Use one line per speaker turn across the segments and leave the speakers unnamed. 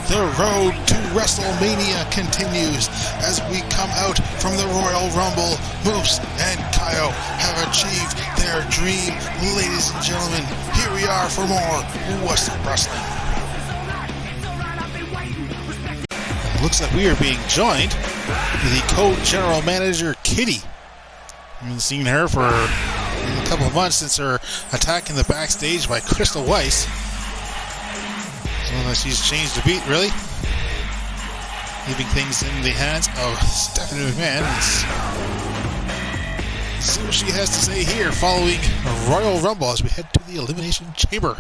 The road to Wrestlemania continues as we come out from the Royal Rumble. Moose and Kaio have achieved their dream. Ladies and gentlemen, here we are for more Whassup Wrestling. It looks like we are being joined by the co-general manager, Kitty. I haven't seen her for a couple of months since her attack in the backstage by Crystal Weiss. She's changed the beat, really. Leaving things in the hands of Stephanie McMahon. Let's see what she has to say here following a Royal Rumble as we head to the Elimination Chamber.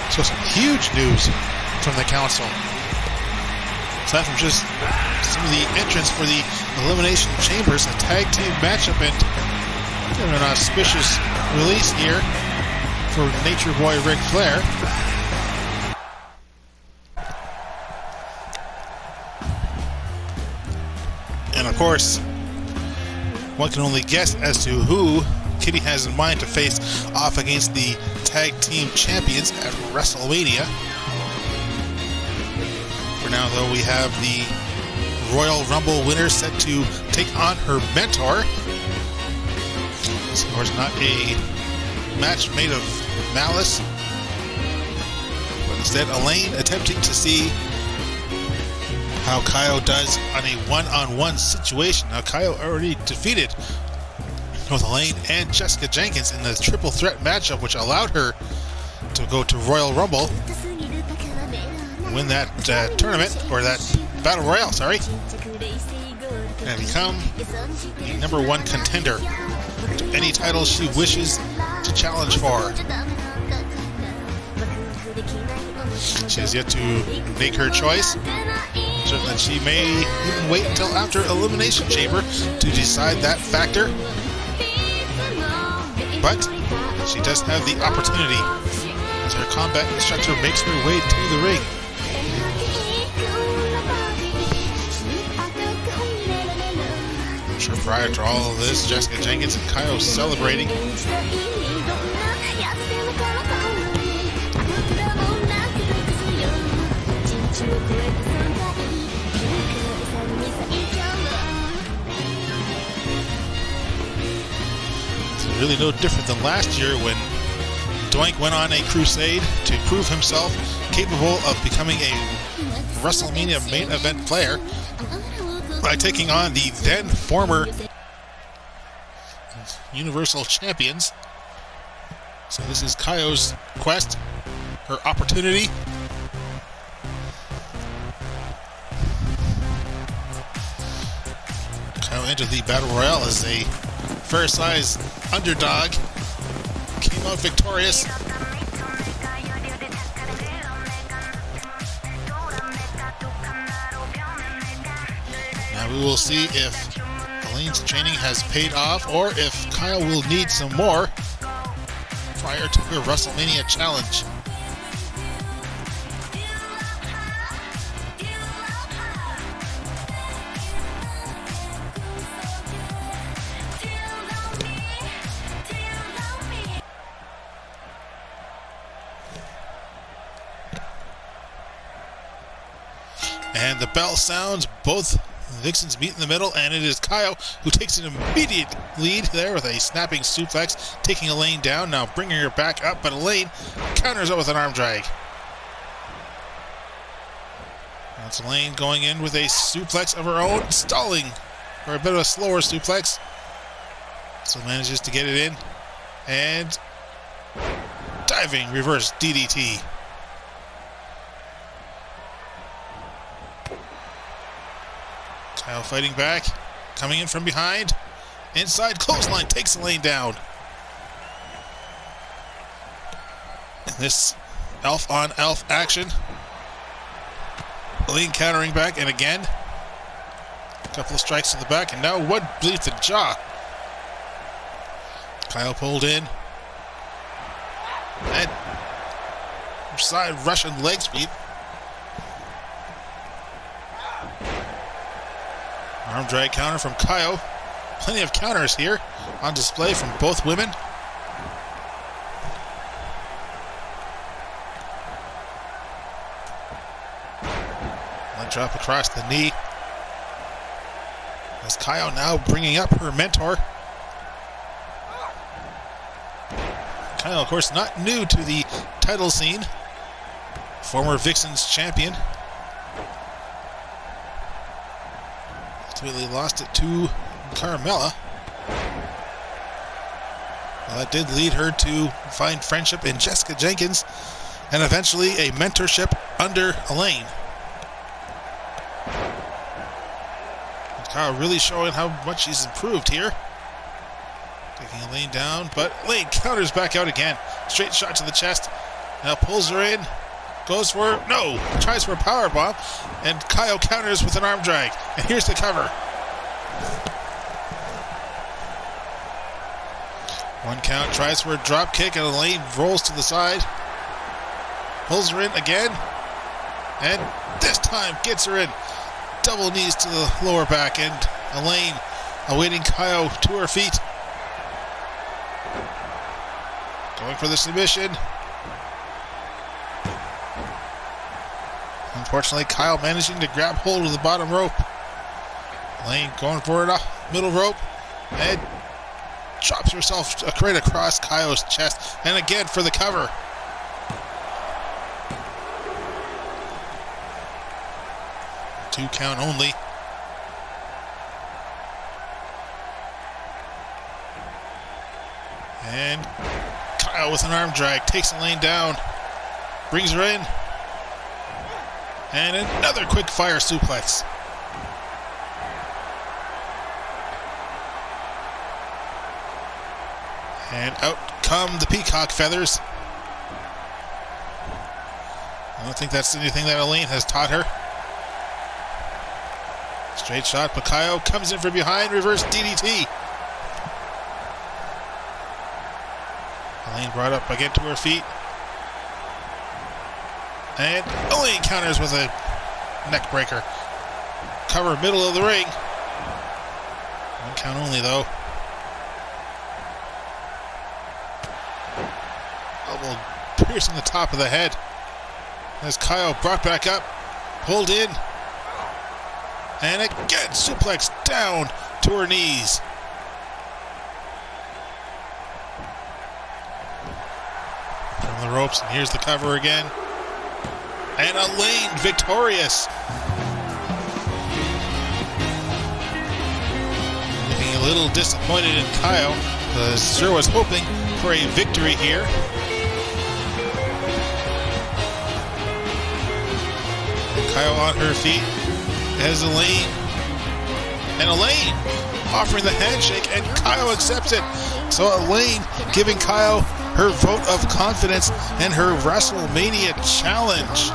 So some huge news from the council. Aside from just some of the entrants for the Elimination Chambers, a tag team matchup, and an auspicious release here for Nature Boy Ric Flair. And of course, one can only guess as to who Kitty has in mind to face off against the tag team champions at Wrestlemania. For now, though, we have the Royal Rumble winner set to take on her mentor. It's, of course, not a match made of malice, but instead Alleyne attempting to see how Kaio does on a one-on-one situation. Now, Kaio already defeated both Alleyne and Jessica Jenkins in the triple threat matchup, which allowed her to go to Royal Rumble, win that tournament, or that Battle Royale, sorry, and become the number one contender to any title she wishes to challenge for. She has yet to make her choice. Certainly she may even wait until after Elimination Chamber to decide that factor. But she does have the opportunity as her combat instructor makes her way to the ring. I'm sure prior to all of this, Jessica Jenkins and Kaio celebrating. Really no different than last year when Doink went on a crusade to prove himself capable of becoming a Wrestlemania main event player by taking on the then former Universal Champions. So this is Kaio's quest, her opportunity enter the Battle Royale as a fair-sized underdog came out victorious. Now we will see if Alleyne's training has paid off or if Kaio will need some more prior to her Wrestlemania challenge. And the bell sounds, both Vixens meet in the middle, and it is Kaio who takes an immediate lead there with a snapping suplex, taking Alleyne down, now bringing her back up, but Alleyne counters it with an arm drag. That's Alleyne going in with a suplex of her own, stalling for a bit of a slower suplex. So manages to get it in, and diving reverse DDT. Kaio fighting back, coming in from behind. Inside clothesline takes Alleyne down. And this elf on elf action. Alleyne countering back, and again. A couple of strikes to the back, and now one bleep to the jaw. Kaio pulled in. And side Russian leg sweep. Arm drag counter from Kaio. Plenty of counters here on display from both women. Leg drop across the knee. As Kaio now bringing up her mentor. Kaio, of course, not new to the title scene. Former Vixens champion. Ultimately lost it to Carmella. Well, that did lead her to find friendship in Jessica Jenkins and eventually a mentorship under Alleyne. And Kaio really showing how much she's improved here. Taking Alleyne down, but Alleyne counters back out again. Straight shot to the chest. Now pulls her in. Goes for, no, tries for a powerbomb, and Kaio counters with an arm drag. And here's the cover. One count, tries for a drop kick, and Alleyne rolls to the side. Pulls her in again, and this time gets her in. Double knees to the lower back, and Alleyne awaiting Kaio to her feet. Going for the submission. Unfortunately, Kaio managing to grab hold of the bottom rope. Alleyne going for it, middle rope, and drops herself right across Kaio's chest, and again for the cover. Two count only. And Kaio with an arm drag takes Alleyne down, brings her in. And another quick fire suplex. And out come the peacock feathers. I don't think that's anything that Alleyne has taught her. Straight shot, but Kaio comes in from behind, reverse DDT. Alleyne brought up again to her feet. And Alleyne counters with a neck breaker. Cover middle of the ring. One count only though. Elbow piercing the top of the head. As Kaio brought back up, pulled in. And again, suplex down to her knees. From the ropes, and here's the cover again. And Alleyne victorious. Looking a little disappointed in Kaio, because sure was hoping for a victory here. And Kaio on her feet as Alleyne. And Alleyne offering the handshake, and Kaio accepts it. So Alleyne giving Kaio her vote of confidence and her Wrestlemania challenge.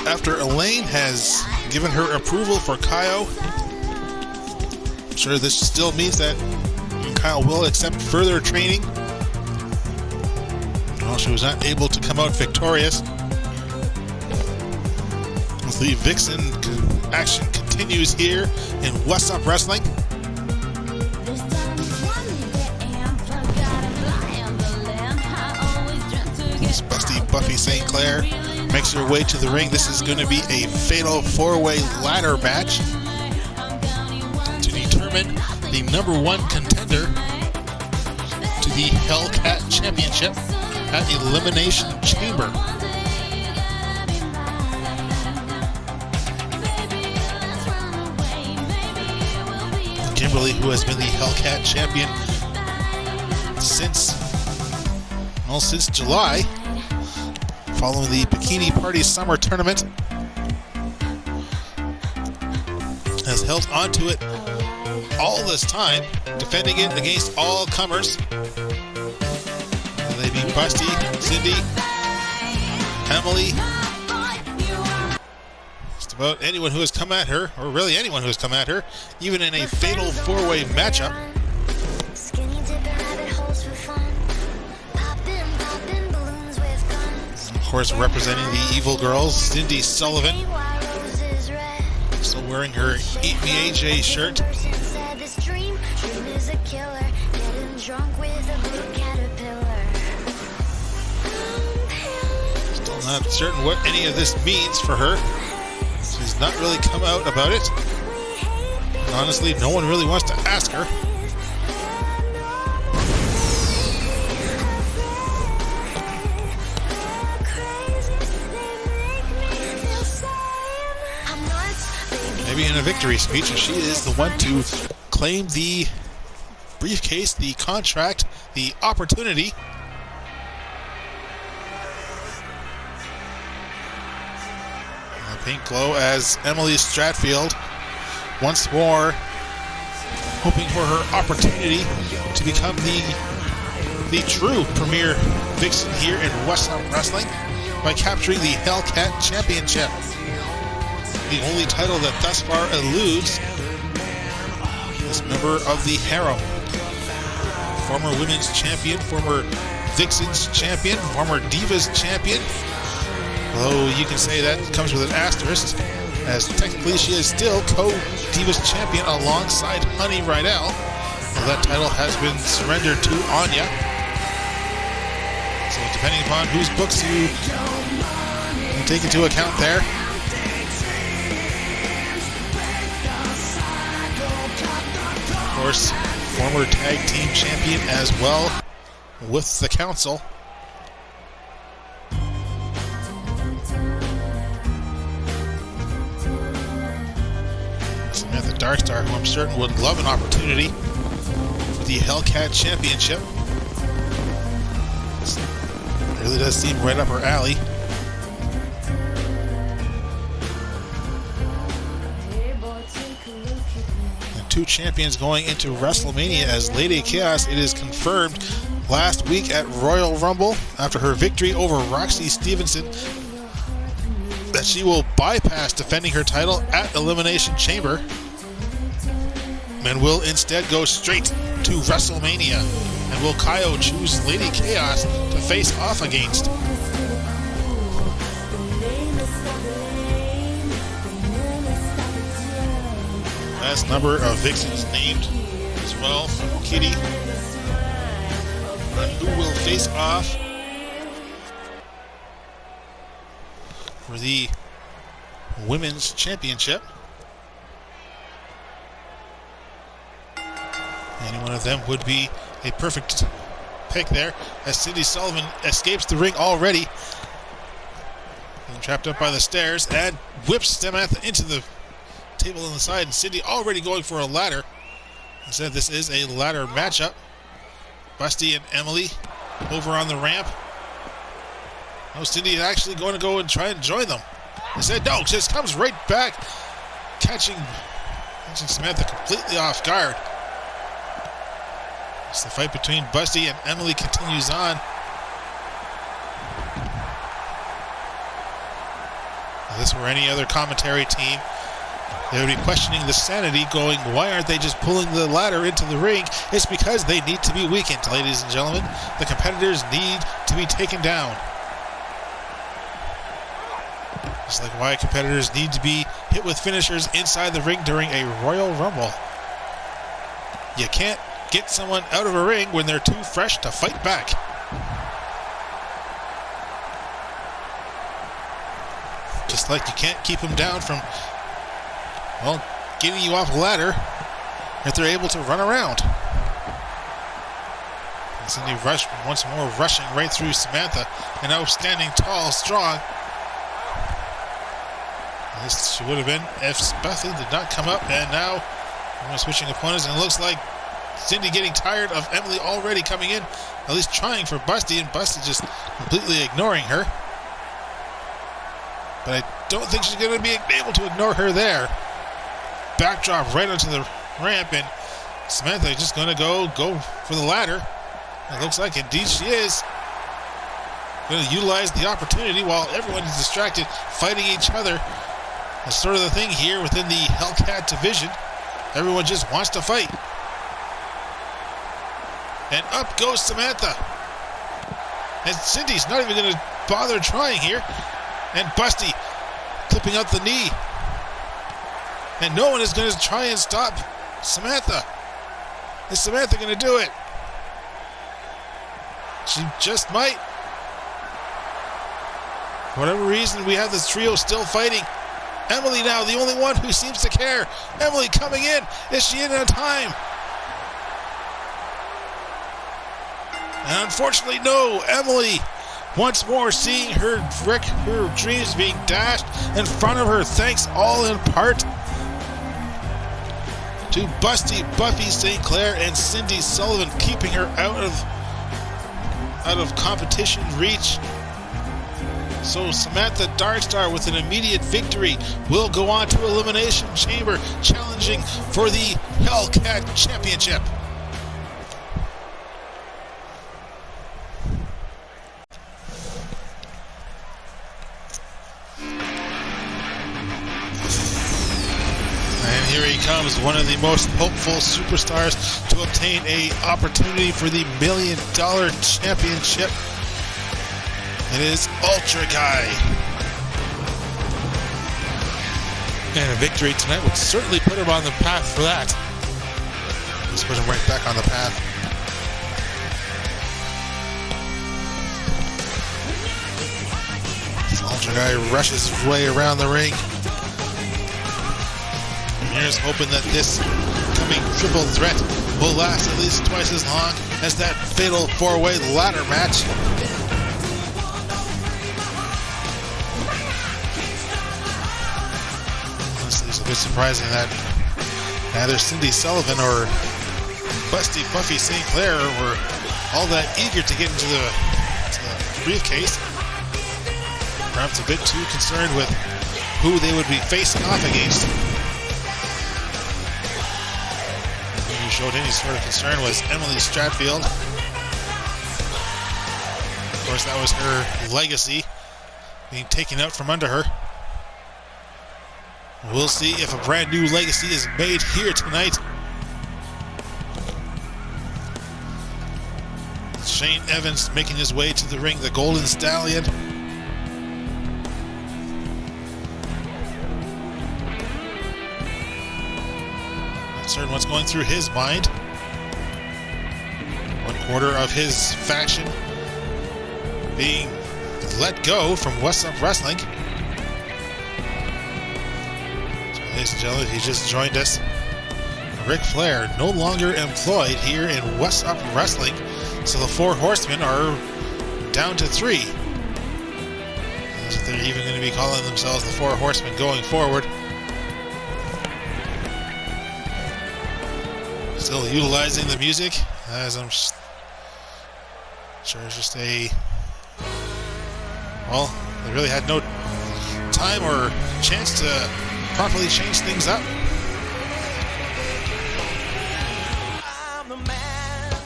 After Alleyne has given her approval for Kaio, I'm sure this still means that Kaio will accept further training. Well, she was not able to come out victorious. The Vixen action continues here in Whassup Wrestling. Busty, Buffy, St.Claire makes her way to the ring. This is going to be a fatal four-way ladder match to determine the #1 contender to the Hellcat Championship at Elimination Chamber. Kimberly, who has been the Hellcat champion since July, following the Bikini Party Summer Tournament, has held onto it all this time, defending it against all comers. They beat Busty, Cyndi, Emily, just about anyone who has come at her, or really anyone who has come at her, even in a fatal four-way matchup. Of course, representing the Evil Girls, Cyndi Sullivan, still wearing her Eat Me AJ shirt. Still not certain what any of this means for her. She's not really come out about it. And honestly, no one really wants to ask her. Maybe in a victory speech, she is the one to claim the briefcase, the contract, the opportunity. A pink glow as Emily Stratfield once more hoping for her opportunity to become the true premier vixen here in Whassup Wrestling by capturing the Hellcat Championship. The only title that thus far eludes this member of the harem. Former women's champion, former Vixens champion, former Divas champion. Although you can say that comes with an asterisk, as technically she is still co-Divas champion alongside Honey Rydell. Well, that title has been surrendered to Anya. So depending upon whose books you take into account there. Of course, former tag team champion as well with the council. Samantha Darkstar, who I'm certain would love an opportunity for the Hellcat Championship. It really does seem right up her alley. Two champions going into Wrestlemania as Lady Chaos. It is confirmed last week at Royal Rumble after her victory over Roxy Stevenson that she will bypass defending her title at Elimination Chamber and will instead go straight to Wrestlemania. And will Kaio choose Lady Chaos to face off against? Last number of Vixens named as well from Kitty. on who will face off for the Women's Championship. Any one of them would be a perfect pick there, as Cyndi Sullivan escapes the ring already. Being trapped up by the stairs and whips Samantha into the table on the side, and Cyndi already going for a ladder. Instead, this is a ladder matchup. Busty and Emily over on the ramp. No, Cyndi is actually going to go and try and join them. Instead, no, just comes right back, catching Samantha completely off guard. As the fight between Busty and Emily continues on. If this were any other commentary team, they would be questioning the sanity, going, why aren't they just pulling the ladder into the ring? It's because they need to be weakened, ladies and gentlemen. The competitors need to be taken down. Just like why competitors need to be hit with finishers inside the ring during a Royal Rumble. You can't get someone out of a ring when they're too fresh to fight back. Just like you can't keep them down from, well, getting you off a ladder if they're able to run around. And Cyndi rushed once more, rushing right through Samantha, and now standing tall, strong. At least she would have been if Buffy did not come up, and now we're switching opponents, and it looks like Cyndi getting tired of Emily already coming in, at least trying for Busty, and Busty just completely ignoring her. But I don't think she's going to be able to ignore her there. Backdrop right onto the ramp, and Samantha just going to go for the ladder. It looks like indeed she is going to utilize the opportunity while everyone is distracted, fighting each other. That's sort of the thing here within the Hellcat division. Everyone just wants to fight. And up goes Samantha. And Cyndi's not even going to bother trying here. And Busty clipping out the knee. And no one is going to try and stop Samantha. Is Samantha going to do it? She just might. For whatever reason, we have this trio still fighting. Emily now, the only one who seems to care. Emily coming in. Is she in on time? And unfortunately, no. Emily, once more seeing her dreams being dashed in front of her, thanks all in part to Busty, Buffy, St.Claire, and Cyndi Sullivan, keeping her out of competition reach. So Samantha Darkstar, with an immediate victory, will go on to Elimination Chamber, challenging for the Hellcat Championship. And here he comes, one of the most hopeful superstars to obtain an opportunity for the $1 Million Championship. It is Ultra Guy. And a victory tonight would certainly put him on the path for that. Let's put him right back on the path. Ultra Guy rushes his way around the ring. And here's hoping that this coming triple threat will last at least twice as long as that fatal four-way ladder match. It's a bit surprising that neither Cyndi Sullivan or Busty, Buffy, St.Claire were all that eager to get into the briefcase. Perhaps a bit too concerned with who they would be facing off against. Who showed any sort of concern was Emily Stratfield. Of course, that was her legacy being taken out from under her. We'll see if a brand new legacy is made here tonight. Shane Evans making his way to the ring, the Golden Stallion. Not certain what's going through his mind. One quarter of his faction being let go from Whassup Wrestling. So, ladies and gentlemen, he just joined us. Ric Flair no longer employed here in Whassup Wrestling, so the Four Horsemen are down to 3. They're even going to be calling themselves the Four Horsemen going forward. Still utilizing the music, as I'm sure it's just a... Well, they really had no time or chance to properly change things up.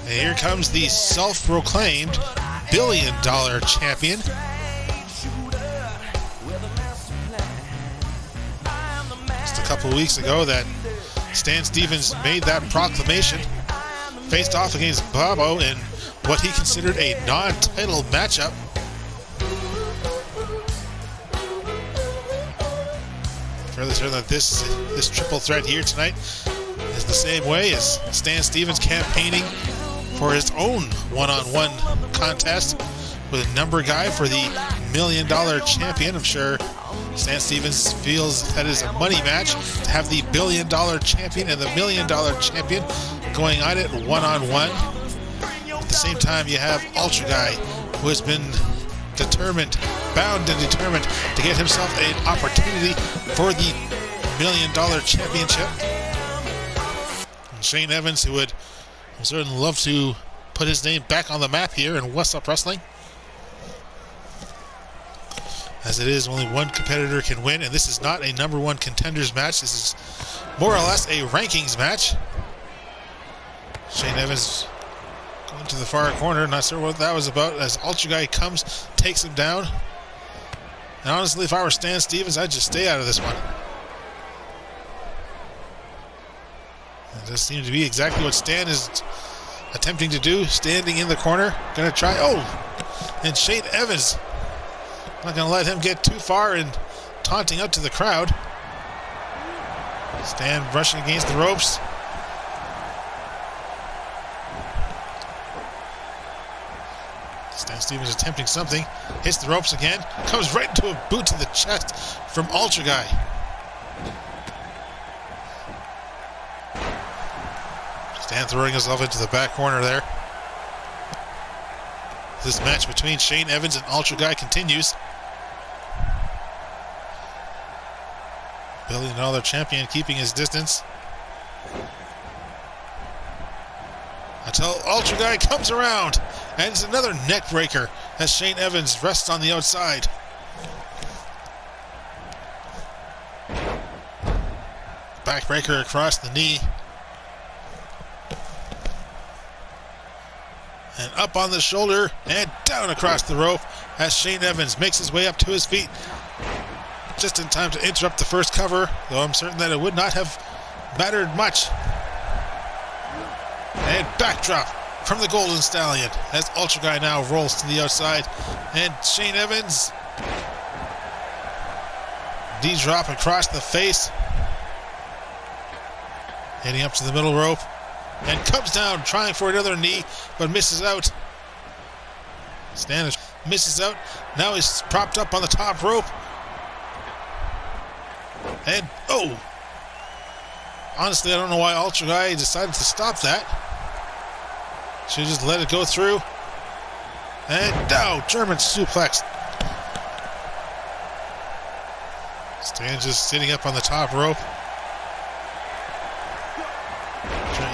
And here comes the self-proclaimed billion-dollar champion. Just a couple weeks ago that Stan Stevens made that proclamation, faced off against Bobo in what he considered a non-title matchup. Further certain that this triple threat here tonight is the same way as Stan Stevens campaigning for his own one-on-one contest with a number guy for the $1 million champion. I'm sure Stan Stevens feels that is a money match to have the $1 billion champion and the $1 million champion going on it one-on-one. At the same time, you have Ultra Guy, who has been bound and determined to get himself an opportunity for the $1 million championship. And Shane Evans, who would certainly love to put his name back on the map here in Whassup Wrestling. As it is, only one competitor can win, and this is not a number 1 contenders match. This is more or less a rankings match. Shane Evans going to the far corner, not sure what that was about, as Ultra Guy comes, takes him down. And honestly, if I were Stan Stevens, I'd just stay out of this one. It does seem to be exactly what Stan is attempting to do, standing in the corner, gonna try, and Shane Evans, not gonna let him get too far and taunting up to the crowd. Stan brushing against the ropes. Stan Stevens attempting something, hits the ropes again, comes right into a boot to the chest from Ultra Guy. Stan throwing himself into the back corner there. This match between Shane Evans and Ultra Guy continues. $1 billion champion keeping his distance until Ultra Guy comes around, and it's another neck breaker as Shane Evans rests on the outside. Backbreaker across the knee. And up on the shoulder and down across the rope as Shane Evans makes his way up to his feet. Just in time to interrupt the first cover, though I'm certain that it would not have mattered much. And backdrop from the Golden Stallion as Ultra Guy now rolls to the outside. And Shane Evans, knee drop across the face. Heading up to the middle rope. And comes down, trying for another knee, but misses out. Stan misses out. Now he's propped up on the top rope. And, honestly, I don't know why Ultra Guy decided to stop that. Should have just let it go through. And now, German suplex. Stan just sitting up on the top rope.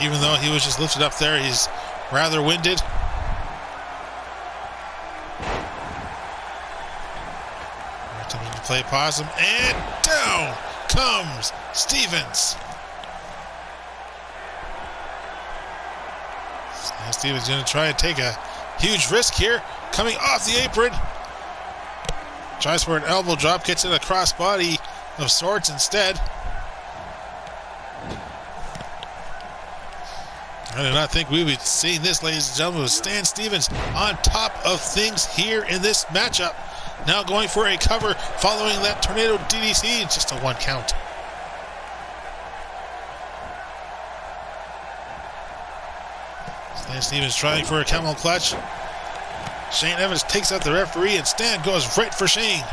Even though he was just lifted up there, he's rather winded. Attempting to play possum, and down comes Stevens. Stevens going to try and take a huge risk here, coming off the apron. Tries for an elbow drop, gets in a crossbody of sorts instead. I did not think we would be seeing this, ladies and gentlemen, with Stan Stevens on top of things here in this matchup. Now going for a cover following that tornado DDT, just a 1 count. And Stevens trying for a camel clutch. Shane Evans takes out the referee, and Stan goes right for Shane.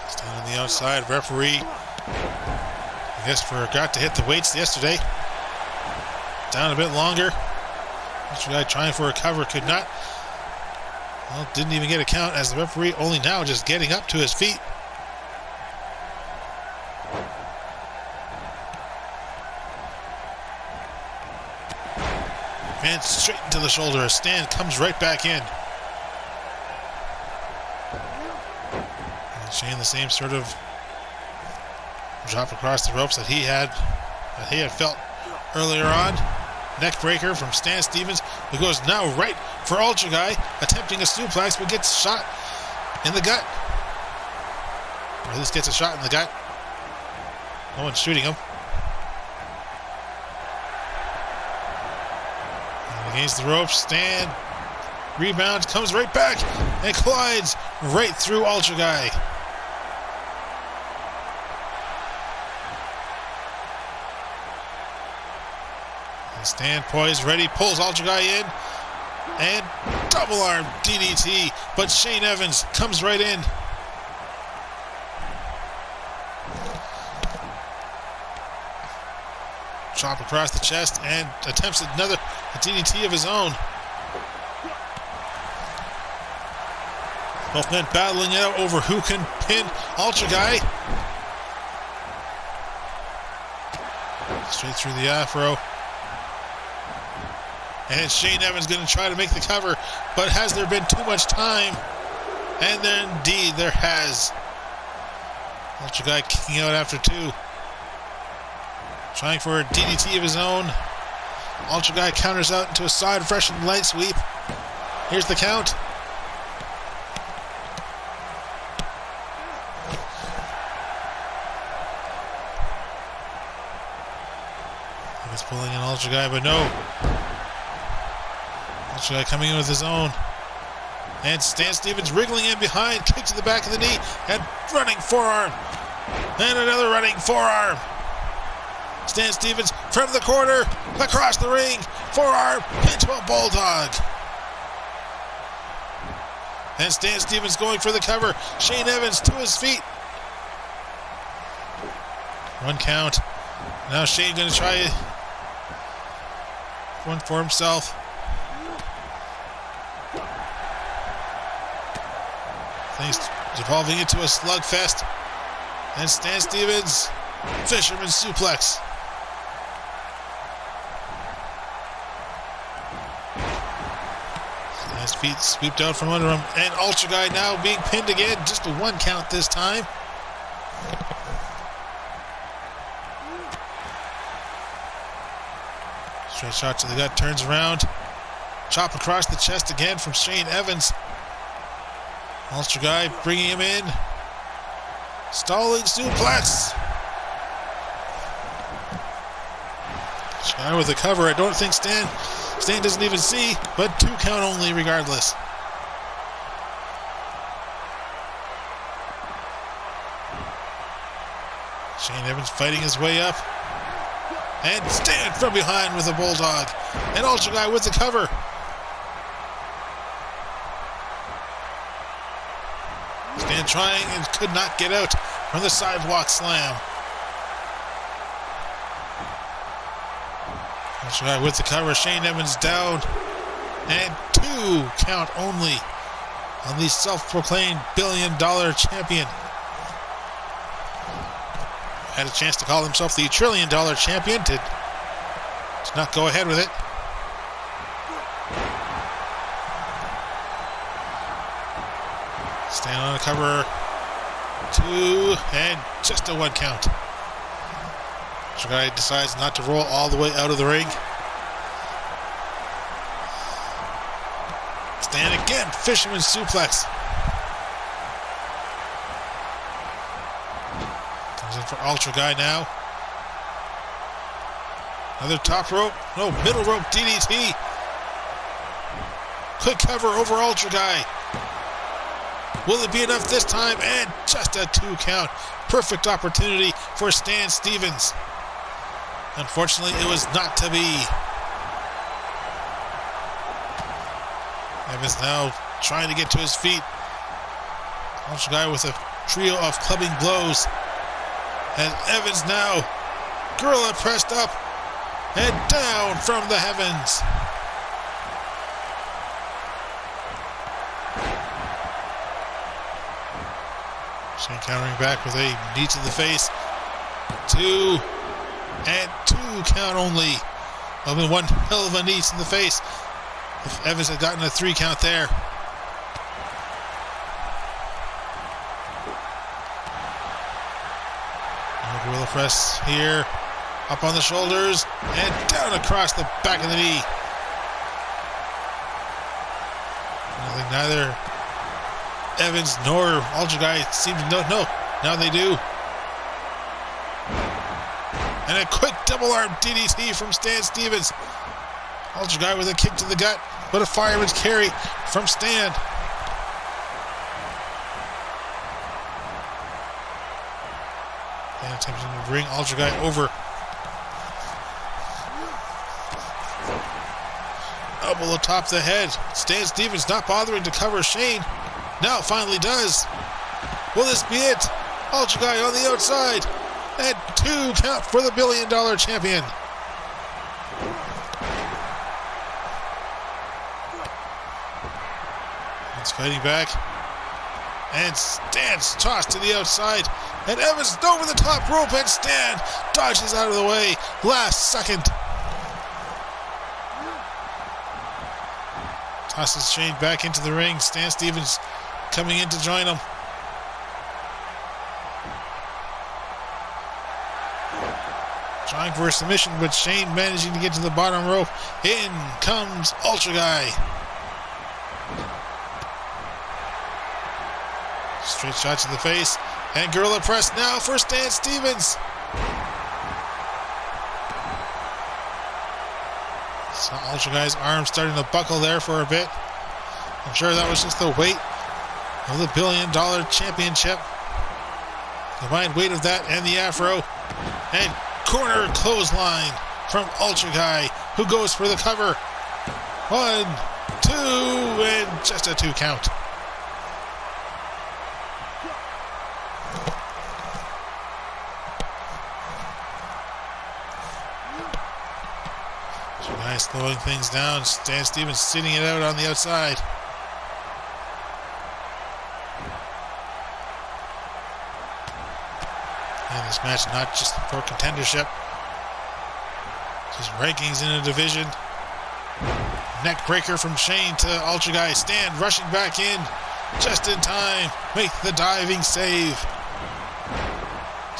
Stan on the outside. Referee, I guess, forgot to hit the weights yesterday. Down a bit longer. This guy trying for a cover, could not. Well, didn't even get a count, as the referee only now just getting up to his feet. And straight into the shoulder. Stan comes right back in. And Shane, the same sort of drop across the ropes that he had felt earlier on. Neck breaker from Stan Stevens, who goes now right for Ultra Guy, attempting a suplex, but gets shot in the gut. Or at least gets a shot in the gut. No one's shooting him. And against the ropes, Stan rebounds, comes right back, and collides right through Ultra Guy. Stan poised, ready, pulls Ultra Guy in, and double arm DDT, but Shane Evans comes right in. Chop across the chest and attempts another DDT of his own. Both men battling it out over who can pin Ultra Guy. Straight through the afro. And Shane Evans going to try to make the cover, but has there been too much time? And then indeed there has. Ultra Guy kicking out after two. Trying for a DDT of his own. Ultra Guy counters out into a side fresh and leg sweep. Here's the count. He's pulling in Ultra Guy, but no. Ultra Guy coming in with his own. And Stan Stevens wriggling in behind, kick to the back of the knee, and running forearm. And another running forearm. Stan Stevens from the corner, across the ring, forearm into a bulldog. And Stan Stevens going for the cover. Shane Evans to his feet. One count. Now Shane going to try one for himself. Things evolving into a slugfest. And Stan Stevens, fisherman suplex. Stan's feet swept out from under him. And Ultra Guy now being pinned again. Just a one count this time. Straight shot to the gut, turns around. Chop across the chest again from Shane Evans. Ultra Guy bringing him in. Stalling suplex. Guy with the cover. I don't think Stan doesn't even see, but 2 count only regardless. Shane Evans fighting his way up. And Stan from behind with a bulldog. And Ultra Guy with the cover. Stan trying and could not get out from the sidewalk slam. Ultra Guy with the cover. Shane Evans down. And 2 count only on the self-proclaimed billion-dollar champion. Had a chance to call himself the trillion-dollar champion. Did not go ahead with it. Stand on the cover. 2 and just a 1 count. Ultra Guy decides not to roll all the way out of the ring. Stand again. Fisherman suplex. Comes in for Ultra Guy now. Another top rope. No, middle rope DDT. Quick cover over Ultra Guy. Will it be enough this time? And just a 2 count. Perfect opportunity for Stan Stevens. Unfortunately, it was not to be. Evans now trying to get to his feet. Ultra Guy with a trio of clubbing blows. And Evans now gorilla pressed up and down from the heavens. Shane countering back with a knee to the face. 2 and 2 count only. That'll be one hell of a knee to the face. If Evans had gotten a 3 count there. Gorilla press here. Up on the shoulders and down across the back of the knee. I think neither Evans nor Ultra Guy seem to know. No, now they do. And a quick double arm DDT from Stan Stevens. Ultra Guy with a kick to the gut, but a fireman's carry from Stan. And attempting to bring Ultra Guy over. Elbow atop the head. Stan Stevens not bothering to cover Shane. Now finally does. Will this be it? Ultra Guy on the outside. And 2 count for the $1 billion champion. He's fighting back. And Stan's tossed to the outside. And Evans over the top rope, and Stan dodges out of the way. Last second. Tosses Shane back into the ring. Stan Stevens coming in to join him. Trying for a submission, but Shane managing to get to the bottom rope. In comes Ultra Guy. Straight shot to the face. And gorilla press now for Stan Stevens. So Ultra Guy's arm starting to buckle there for a bit. I'm sure that was just the weight of the $1 billion championship. Combined weight of that and the afro. And corner clothesline from Ultra Guy, who goes for the cover. 1, 2, and just a 2 count. Slowing things down. Stan Stevens sitting it out on the outside. And this match not just for contendership, just rankings in a division. Neck breaker from Shane to Ultra Guy. Stan rushing back in just in time. Make the diving save.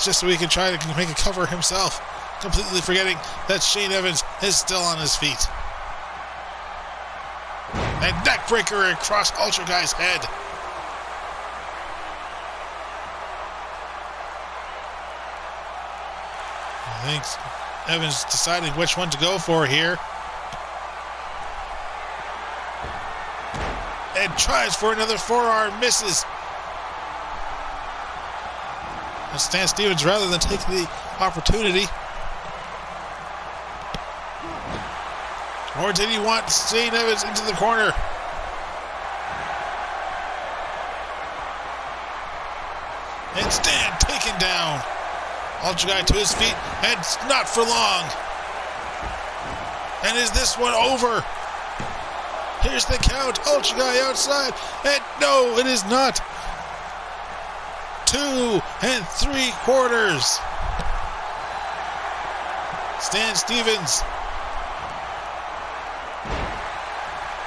Just so he can try to make a cover himself. Completely forgetting that Shane Evans is still on his feet. And neckbreaker across Ultra Guy's head. I think Evans deciding which one to go for here. And tries for another forearm, misses. And Stan Stevens, rather than take the opportunity, or did he want Shane Evans into the corner? And Stan taken down. Ultra Guy to his feet, and not for long. And is this one over? Here's the count. Ultra Guy outside. And no, it is not. 2 3/4. Stan Stevens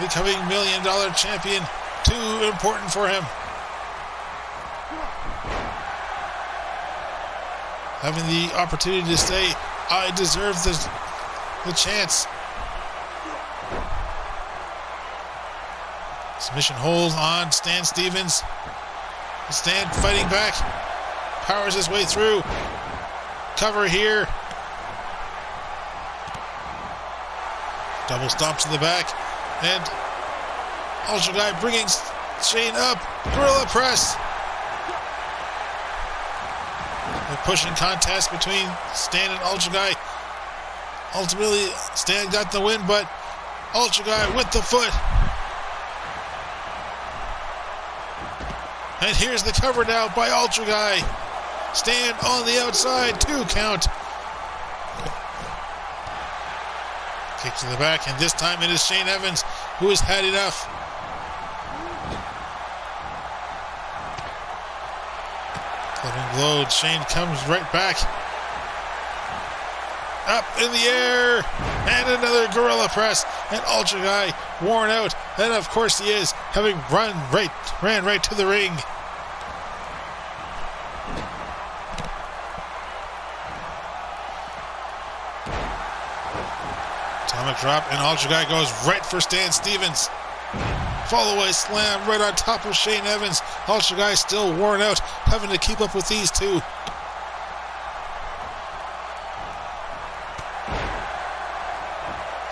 becoming $1 million champion. Too important for him. Having the opportunity to say, I deserve the chance. Submission hold on Stan Stevens. Stan fighting back. Powers his way through. Cover here. Double stomp to the back. And Ultra Guy bringing Shane up. Gorilla press. A pushing contest between Stan and Ultra Guy. Ultimately, Stan got the win, but Ultra Guy with the foot. And here's the cover now by Ultra Guy. Stan on the outside, 2 count. Kick to the back, and this time it is Shane Evans who has had enough. Clubbing blow, Shane comes right back. Up in the air, and another gorilla press, and Ultra Guy worn out, and of course he is, having ran right to the ring. Atomic drop, and Ultra Guy goes right for Stan Stevens. Follow-away slam right on top of Shane Evans. Ultra Guy still worn out, having to keep up with these two.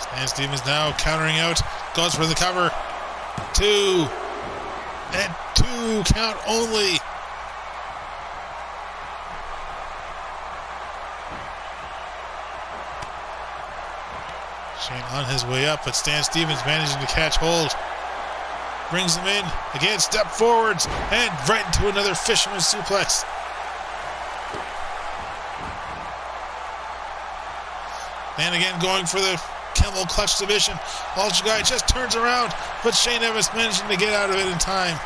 Stan Stevens now countering out, goes for the cover. 2, and 2 count only. Shane on his way up, but Stan Stevens managing to catch hold. Brings him in, again step forwards, and right into another fisherman suplex. And again going for the camel clutch submission. Ultra Guy just turns around, but Shane Evans managing to get out of it in time.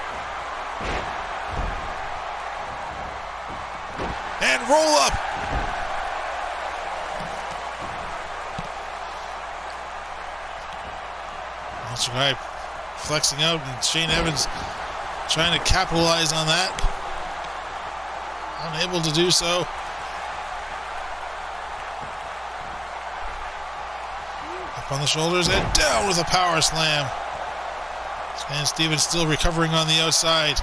And roll up. Ultra Guy flexing out, and Shane Evans trying to capitalize on that. Unable to do so. Up on the shoulders and down with a power slam. Stan Stevens still recovering on the outside.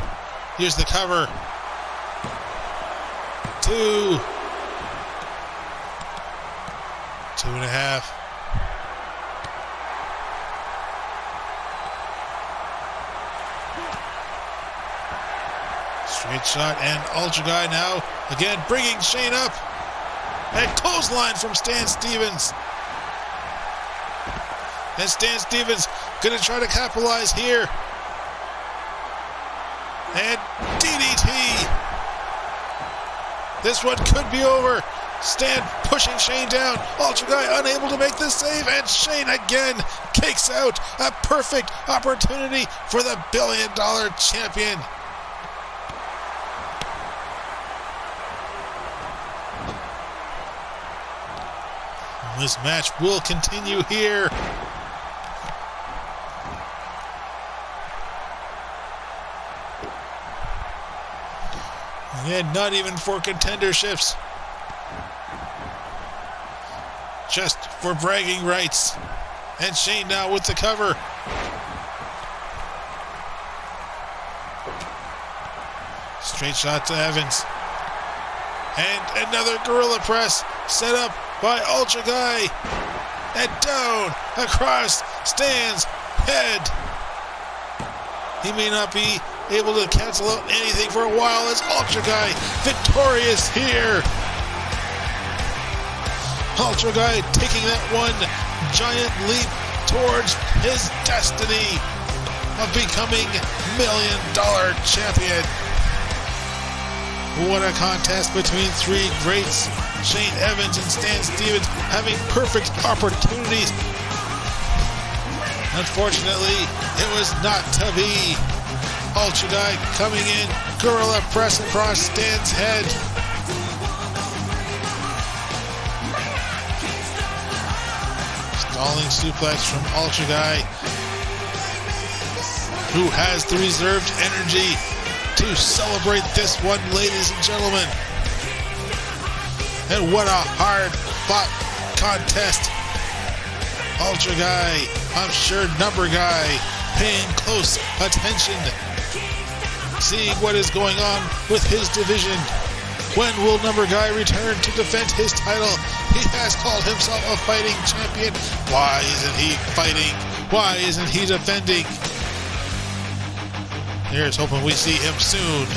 Here's the cover. 2. 2.5. Straight shot, and Ultra Guy now again bringing Shane up. And clothesline from Stan Stevens. And Stan Stevens going to try to capitalize here. And DDT. This one could be over. Stan pushing Shane down. Ultra Guy unable to make the save, and Shane again kicks out. A perfect opportunity for the $1 billion champion. This match will continue here. Again, not even for contenderships. Just for bragging rights. And Shane now with the cover. Straight shot to Evans. And another gorilla press set up by Ultra Guy. And down across Stan's head. He may not be able to cancel out anything for a while as Ultra Guy victorious here. Ultra Guy taking that one giant leap towards his destiny of becoming $1 million champion. What a contest between 3 greats. Shane Evans and Stan Stevens having perfect opportunities. Unfortunately, it was not to be. Ultra Guy coming in, gorilla press across Stan's head. Stalling suplex from Ultra Guy, who has the reserved energy to celebrate this one, ladies and gentlemen. And what a hard-fought contest. Ultra Guy, I'm sure Number Guy, paying close attention, seeing what is going on with his division. When will Number Guy return to defend his title? He has called himself a fighting champion. Why isn't he fighting? Why isn't he defending? Here's hoping we see him soon.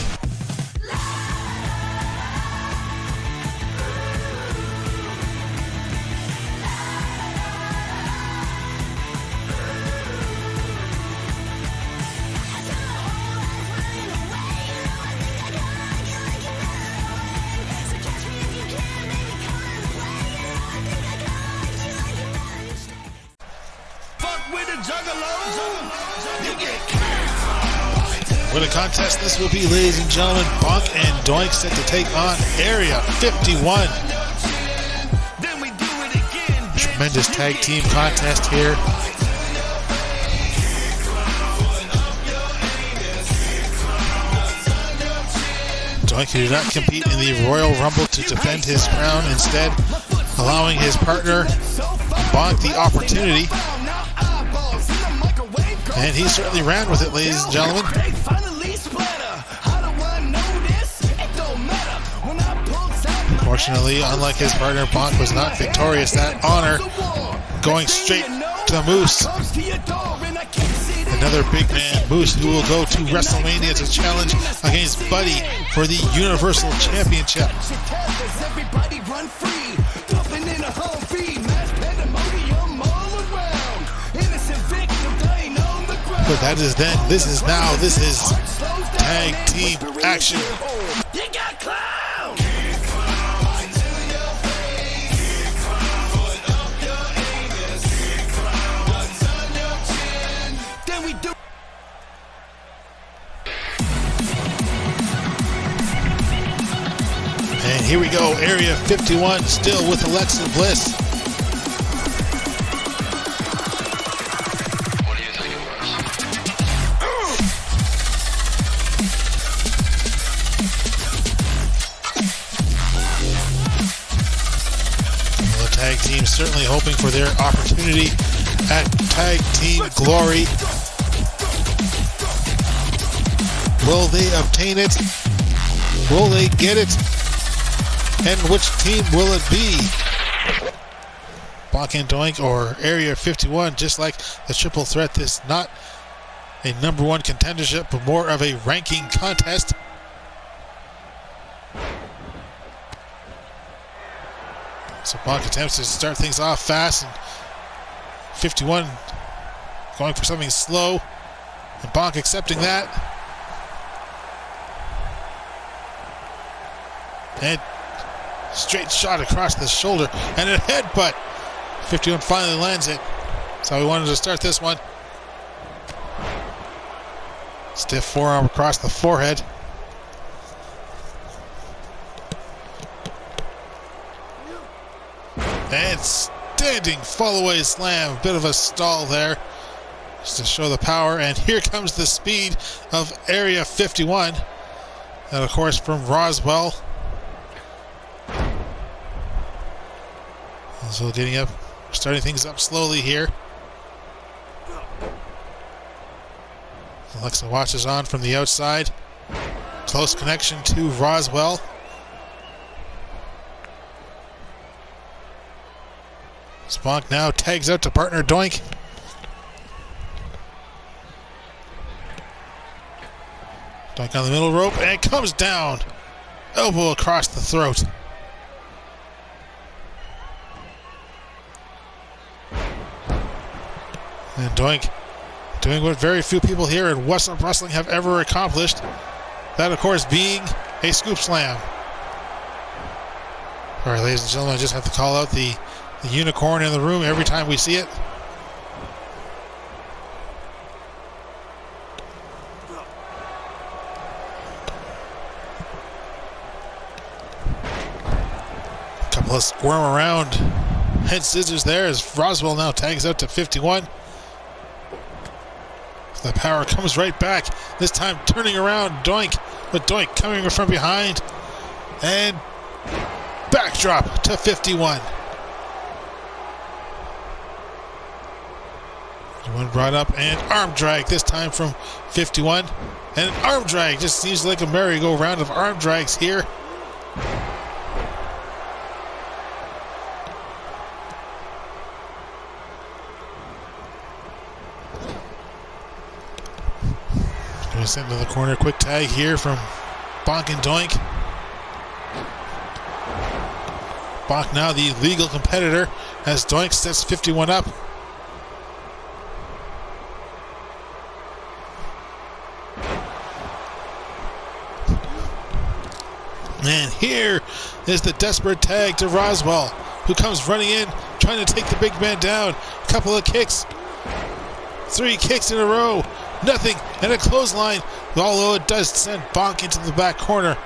What a contest this will be, ladies and gentlemen. Bonk and Doink set to take on Area 51. Tremendous tag team contest here. Doink did not compete in the Royal Rumble to defend his crown, instead allowing his partner Bonk the opportunity. And he certainly ran with it, ladies and gentlemen. Unfortunately, unlike his partner, Bonk was not victorious. That honor going straight to the Moose. Another big man, Moose, who will go to Wrestlemania to challenge against Buddy for the Universal Championship. But that is then, this is now, this is tag team action. You got clown! Then we do. And here we go, Area 51 still with Alexa Bliss. Tag team certainly hoping for their opportunity at Tag Team Glory. Will they obtain it? Will they get it? And which team will it be? Bonk and Doink or Area 51, just like the triple threat, this is not a number one contendership, but more of a ranking contest. So Bonk attempts to start things off fast, and 51 going for something slow, and Bonk accepting that. And straight shot across the shoulder, and a headbutt. 51 finally lands it. That's how we wanted to start this one. Stiff forearm across the forehead. And standing fall-away slam. Bit of a stall there, just to show the power. And here comes the speed of Area 51. And of course from Roswell. So getting up, starting things up slowly here. Alexa watches on from the outside. Close connection to Roswell. Bonk now tags out to partner Doink. Doink on the middle rope and comes down. Elbow across the throat. And Doink doing what very few people here in Whassup Wrestling have ever accomplished. That, of course, being a scoop slam. All right, ladies and gentlemen, I just have to call out the unicorn in the room every time we see it. A couple of squirm around head scissors there as Roswell now tags out to 51. The power comes right back, this time turning around Doink, but Doink coming from behind, and backdrop to 51. 51 brought up, and arm drag this time from 51. And an arm drag, just seems like a merry-go-round of arm drags here. Been sent to the corner. Quick tag here from Bonk and Doink. Bonk now the legal competitor as Doink sets 51 up. And here is the desperate tag to Roswell, who comes running in, trying to take the big man down. A couple of kicks. 3 kicks in a row. Nothing. And a clothesline, although it does send Bonk into the back corner.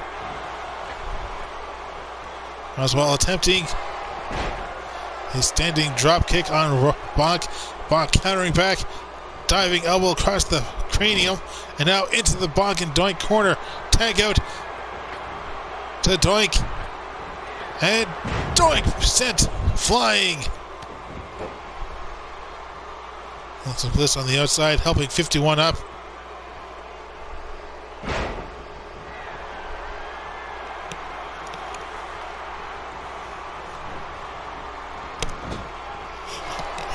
Roswell attempting his standing drop kick on Bonk. Bonk countering back. Diving elbow across the cranium. And now into the Bonk and Doink corner. Tag out to Doink. And Doink sent flying. Lots of Bliss on the outside, helping 51 up.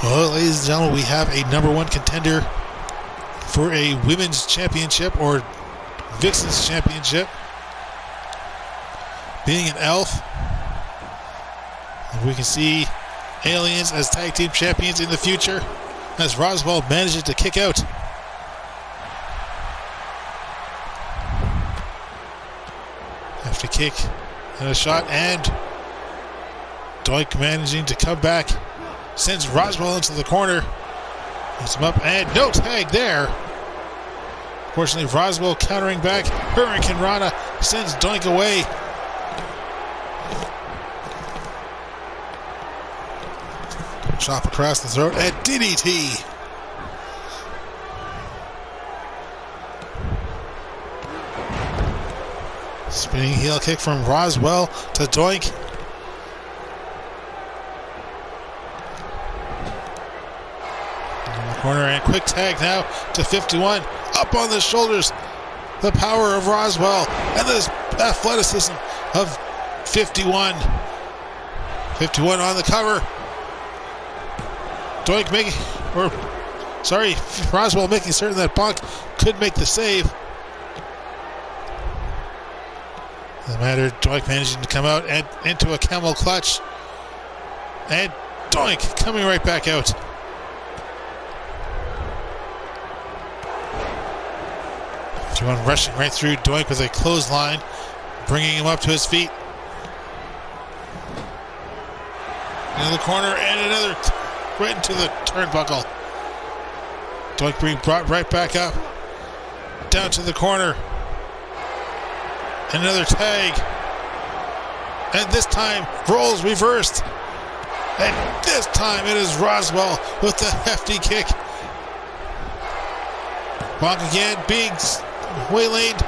Well, ladies and gentlemen, we have a #1 contender for a women's championship or Vixen's championship. Being an elf. And we can see aliens as tag team champions in the future as Roswell manages to kick out. After kick and a shot, and Doink managing to come back. Sends Roswell into the corner. Gets him up, and no tag there. Fortunately, Roswell countering back. Hurricane Rana sends Doink away. Chop across the throat and DDT. Spinning heel kick from Roswell to Doink. In the corner, and quick tag now to 51. Up on the shoulders. The power of Roswell and the athleticism of 51. 51 on the cover. Doink making, Roswell making certain that Bonk could make the save. No matter, Doink managing to come out and into a camel clutch. And Doink coming right back out. Everyone rushing right through Doink with a clothesline, bringing him up to his feet. Into the corner, and another right into the turnbuckle. Doink being brought right back up. Down to the corner. Another tag. And this time, roles reversed. And this time it is Roswell with the hefty kick. Bonk again being waylaid.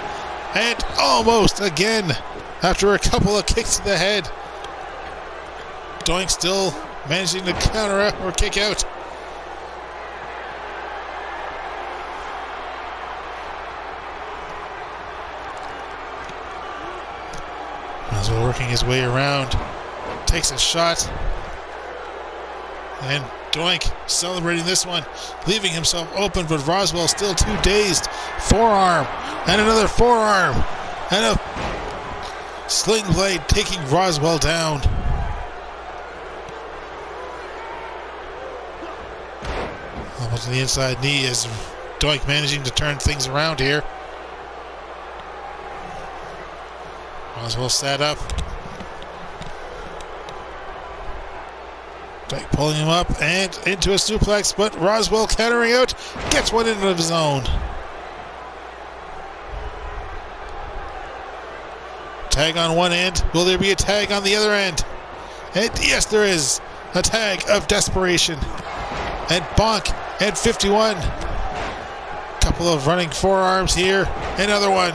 And almost again after a couple of kicks to the head. Doink still managing to counter or kick out. Roswell working his way around. Takes a shot. And Doink celebrating this one. Leaving himself open, but Roswell still too dazed. Forearm. And another forearm. And a sling blade taking Roswell down. Almost to the inside knee as Doink managing to turn things around here. Roswell sat up. Doink pulling him up and into a suplex, but Roswell countering out, gets one into his own. Tag on one end. Will there be a tag on the other end? And yes, there is. A tag of desperation. And Bonk and 51. Couple of running forearms here. Another one.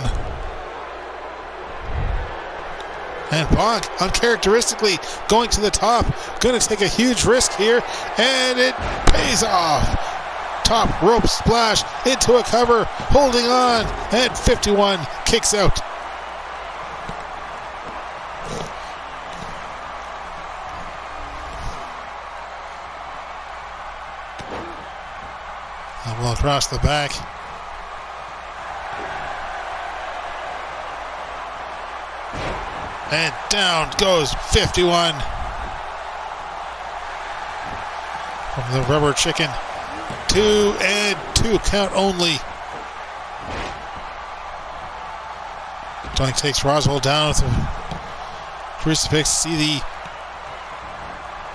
And Bonk, uncharacteristically, going to the top. Going to take a huge risk here. And it pays off. Top rope splash into a cover. Holding on. And 51 kicks out. Elbow across the back. And down goes 51. From the rubber chicken. 2 and 2 count only. Doink takes Roswell down with a crucifix. See the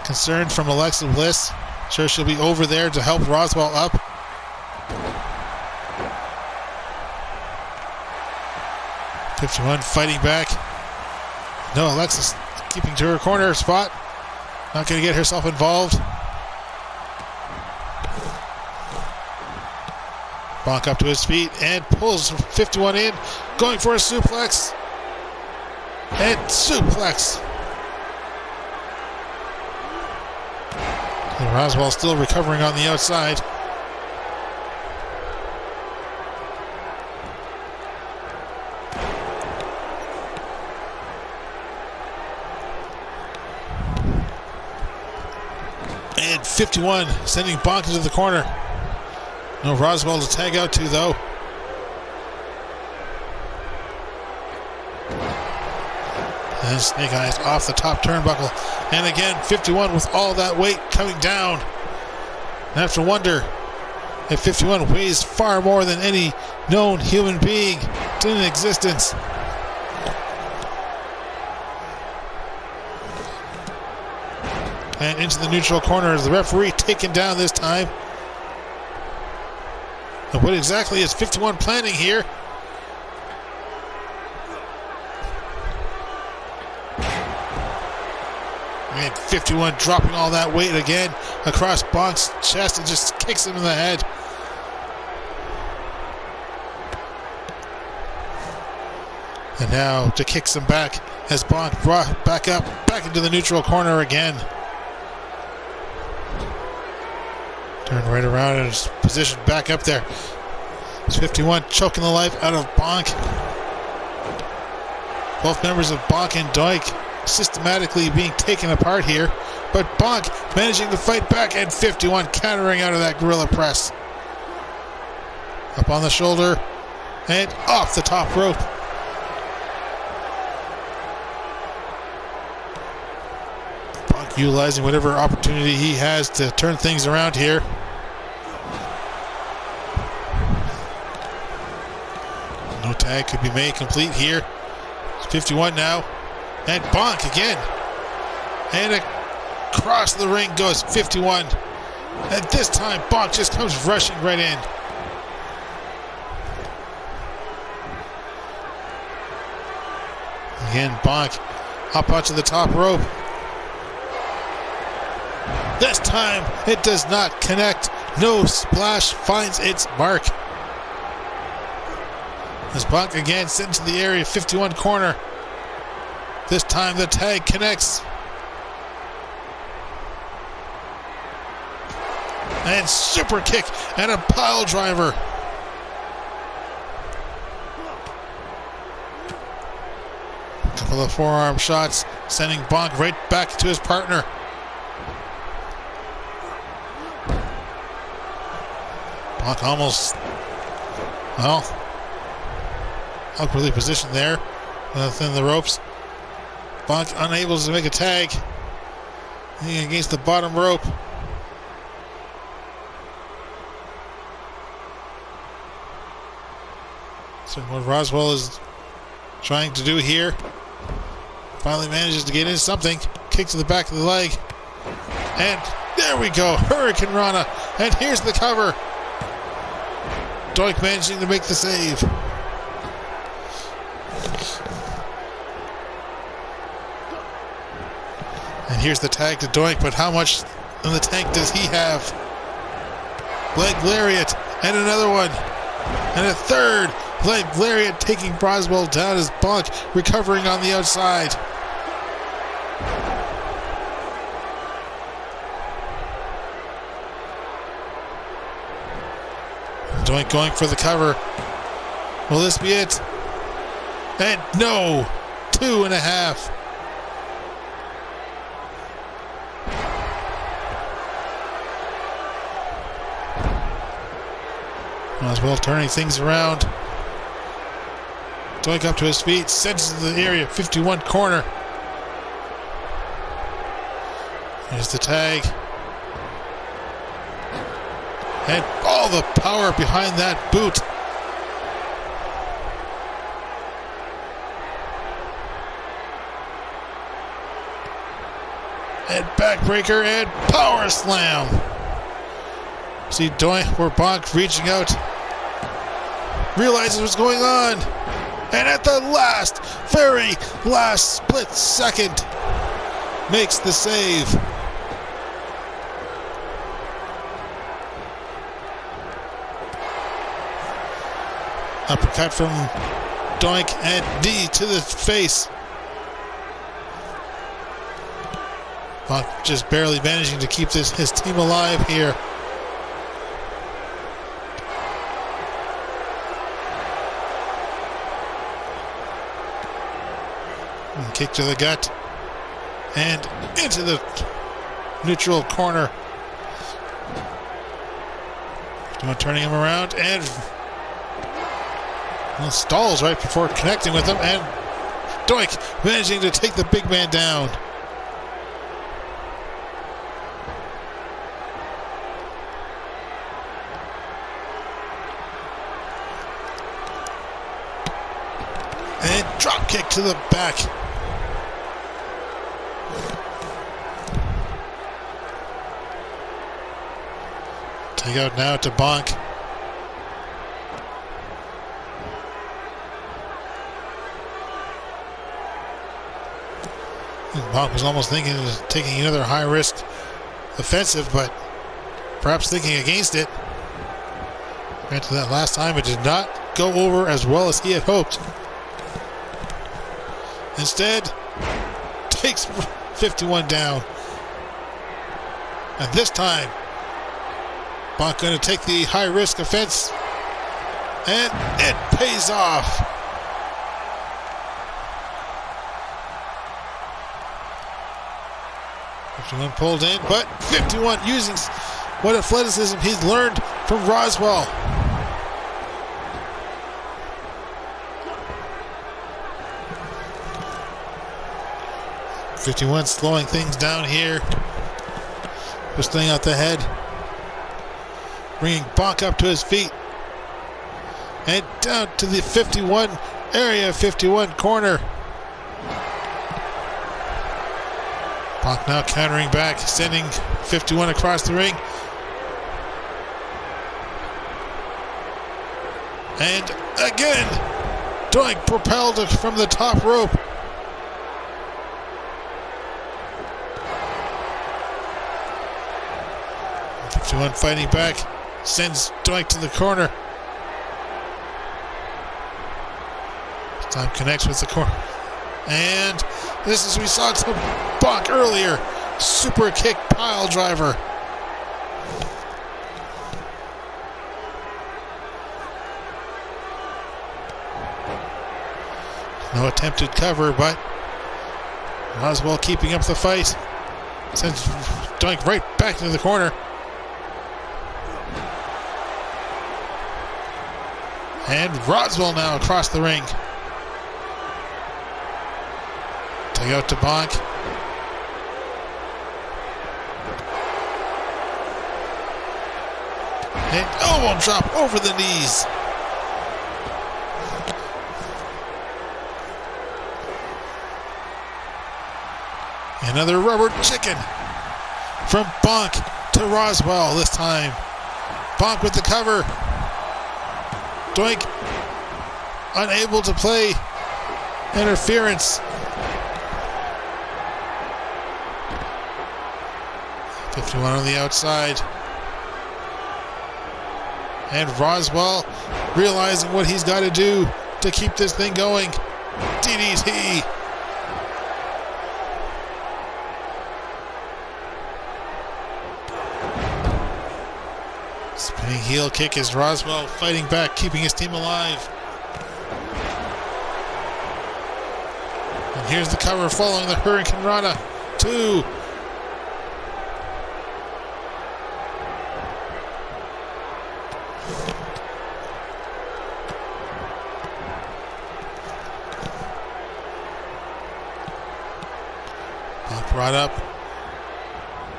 concern from Alexa Bliss. Sure, she'll be over there to help Roswell up. .51 fighting back. No, Alexa's keeping to her corner spot. Not going to get herself involved. Bonk up to his feet and pulls 51 in. Going for a suplex. And suplex. And Roswell still recovering on the outside. And 51 sending Bonk into the corner. No Roswell to tag out to, though. And Snake Eyes off the top turnbuckle. And again, 51 with all that weight coming down. And I have to wonder if 51 weighs far more than any known human being in existence. And into the neutral corner is the referee taken down this time. And what exactly is 51 planning here? And 51 dropping all that weight again across Bonk's chest and just kicks him in the head. And now to kick him back as Bonk brought back up, back into the neutral corner again. Turn right around and is positioned back up there. It's 51 choking the life out of Bonk. Both members of Bonk and Doink systematically being taken apart here, but Bonk managing to fight back and 51 countering out of that gorilla press. Up on the shoulder and off the top rope. Bonk utilizing whatever opportunity he has to turn things around here. No tag could be made complete here. It's 51 now. And Bonk again. And across the ring goes 51. And this time Bonk just comes rushing right in. Again, Bonk up onto the top rope. This time it does not connect. No splash finds its mark. As Bonk again sent into the area 51 corner. This time the tag connects. And super kick and a pile driver. A couple of forearm shots sending Bonk right back to his partner. Bonk almost, well, awkwardly positioned there within the ropes. Bonk unable to make a tag against the bottom rope. So what Roswell is trying to do here, finally manages to get in something, kick to the back of the leg, and there we go, Hurricane Rana, and here's the cover. Doink managing to make the save. And here's the tag to Doink, but how much in the tank does he have? Leg lariat, and another one, and a third leg lariat taking Roswell down as Bonk recovering on the outside. Doink going for the cover. Will this be it? And no! 2.5. Roswell turning things around. Doink up to his feet, sends it to the area, 51 corner. Here's the tag. And all the power behind that boot. And backbreaker and power slam. See Doink or Bonk reaching out. Realizes what's going on. And at the very last split second, makes the save. Uppercut from Doink and knee to the face. Bonk just barely managing to keep his team alive here. And kick to the gut. And into the neutral corner. Turning him around and stalls right before connecting with him, and Doink managing to take the big man down. And drop kick to the back. Take out now to Bonk. Bonk was almost thinking of taking another high-risk offensive, but perhaps thinking against it. Granted, that last time it did not go over as well as he had hoped. Instead, takes 51 down. And this time, Bonk going to take the high-risk offense, and it pays off. One pulled in, but 51 using what athleticism he's learned from Roswell. .51 slowing things down here. Just laying out the head. Bringing Bonk up to his feet. And down to the 51 area, 51 corner. Bonk now countering back, sending 51 across the ring. And again, Doink propelled it from the top rope. .51 fighting back, sends Doink to the corner. This time connects with the corner. And this is, we saw to Bonk earlier. Super kick pile driver. No attempted cover, but Roswell keeping up the fight. Sends Doink right back into the corner. And Roswell now across the ring. Take out to Bonk. And elbow drop over the knees. Another rubber chicken from Bonk to Roswell this time. Bonk with the cover. Doink unable to play interference. 51 on the outside. And Roswell realizing what he's got to do to keep this thing going. DDT. Spinning heel kick as Roswell fighting back, keeping his team alive. And here's the cover following the Hurricane Rana. 2. Brought up.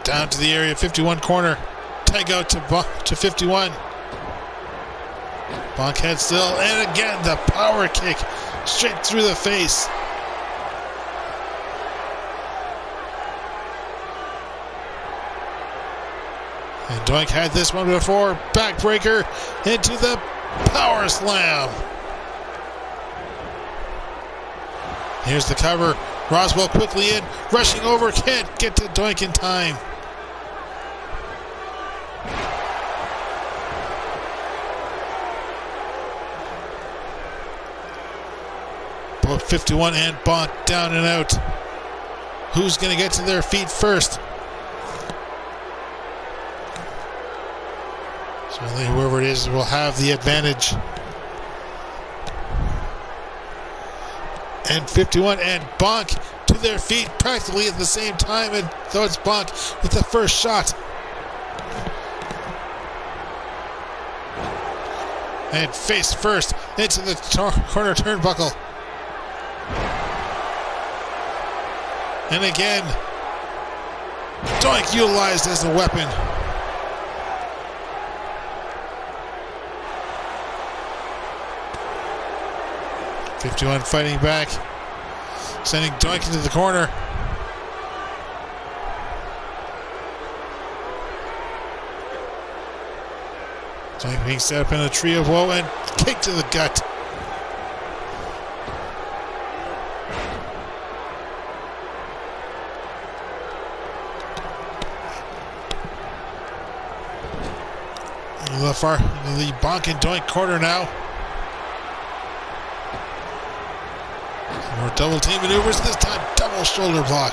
Down to the area, 51 corner. Tag out to 51. Bonk head still, and again the power kick straight through the face. And Doink had this one before. Backbreaker into the power slam. Here's the cover. Roswell quickly in, rushing over, can't get to Doink in time. Both 51 and Bonk down and out. Who's going to get to their feet first? Certainly whoever it is will have the advantage. And 51 and Bonk to their feet practically at the same time, and though it's Bonk with the first shot. And face first into the corner turnbuckle. And again, Doink utilized as a weapon. .51 fighting back, sending Doink into the corner. Doink being set up in a tree of woe and kick to the gut. The Bonk and Doink corner now. More double team maneuvers, this time double shoulder block.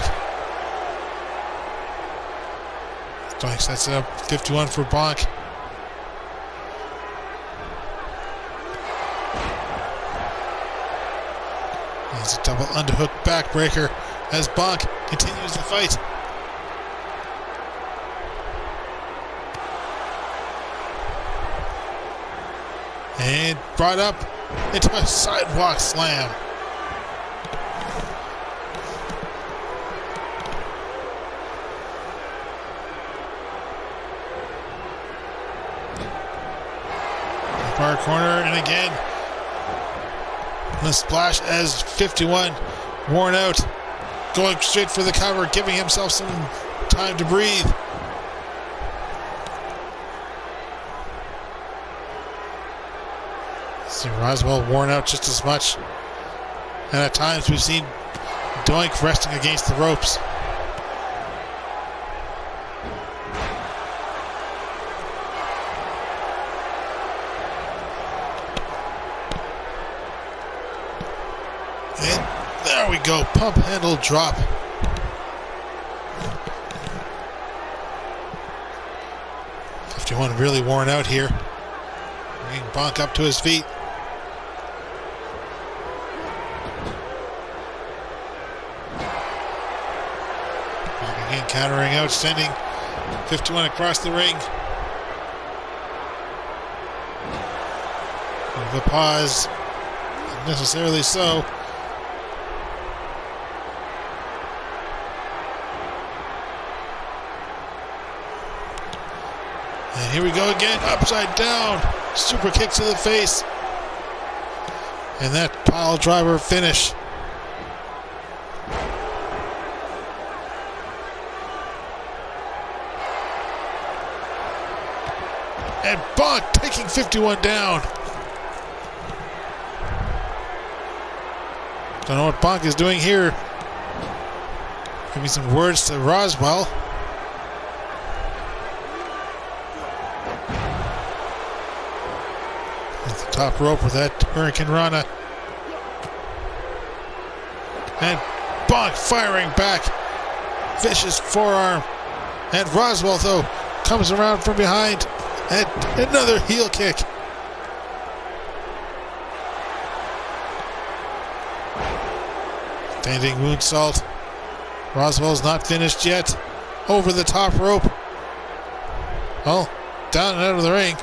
Doink sets it up, 51 for Bonk. There's a double underhook backbreaker as Bonk continues the fight. And brought up into a sidewalk slam. Far corner, and again the splash as 51 worn out, going straight for the cover, giving himself some time to breathe. See Roswell worn out just as much, and at times we've seen Doink resting against the ropes. And there we go, pump handle drop. .51 really worn out here. Bringing Bonk up to his feet. Again countering out, sending 51 across the ring. The pause, not necessarily so. And here we go again, upside down, super kick to the face. And that pile driver finish. And Bonk taking 51 down. Don't know what Bonk is doing here. Give me some words to Roswell. At the top rope with that Hurricane Rana. And Bonk firing back. Vicious forearm. And Roswell, though, comes around from behind. And another heel kick. Standing moonsault. Roswell's not finished yet. Over the top rope. Oh, down and out of the ring.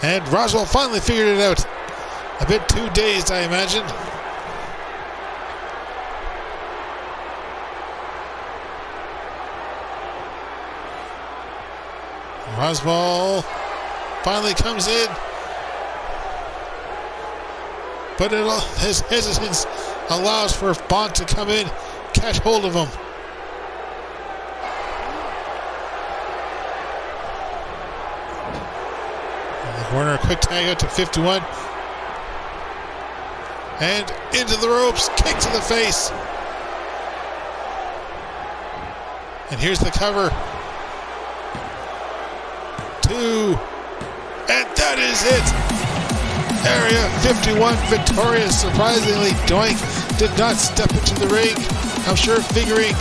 And Roswell finally figured it out. A bit too dazed, I imagine. Roswell finally comes in. But his hesitance allows for Bonk to come in, catch hold of him. In the corner, quick tag out to 51. And into the ropes, kick to the face. And here's the cover. 2. And that is it. Area 51 victorious. Surprisingly, Doink did not step into the ring. I'm sure figuring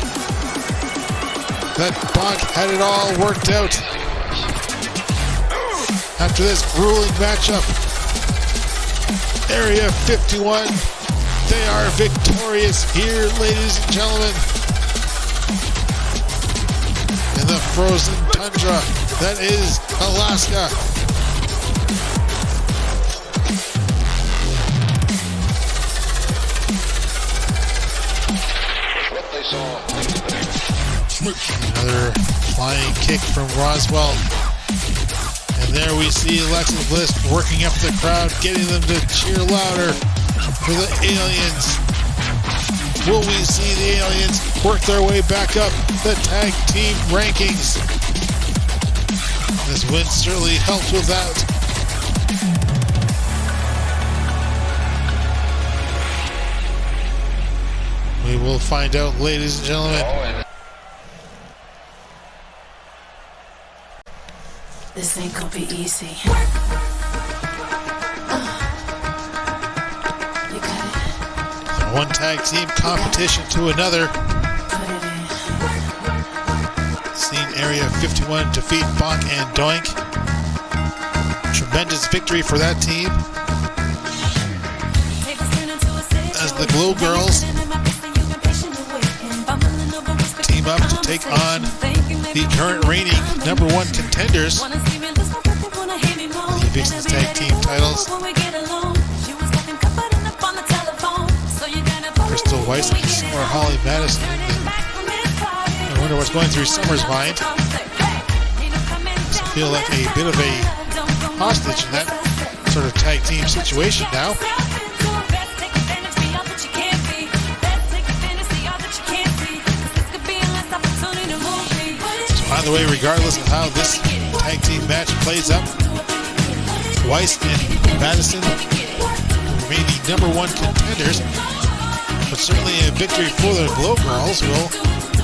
that Bonk had it all worked out. After this grueling matchup, Area 51, they are victorious here, ladies and gentlemen. In the frozen tundra that is Alaska. Another flying kick from Roswell. And there we see Alexis Bliss working up the crowd, getting them to cheer louder for the Aliens. Will we see the Aliens work their way back up the tag team rankings? This win certainly helps with that. We will find out, ladies and gentlemen.
This ain't gonna be easy. You got it.
From one tag team competition to another.
Put it in.
Seen Area 51 defeat Bonk and Doink. Tremendous victory for that team. As the Glow Girls team up to take on the current reigning #1 contenders, the Vixens Tag Team titles. Crystal Weiss and Summer Holly Madison. I wonder what's going through Summer's mind. Does it feel like a bit of a hostage in that sort of tag team situation now? By the way, regardless of how this tag team match plays up, Weiss and Madison remain the #1 contenders, but certainly a victory for the Glow Girls will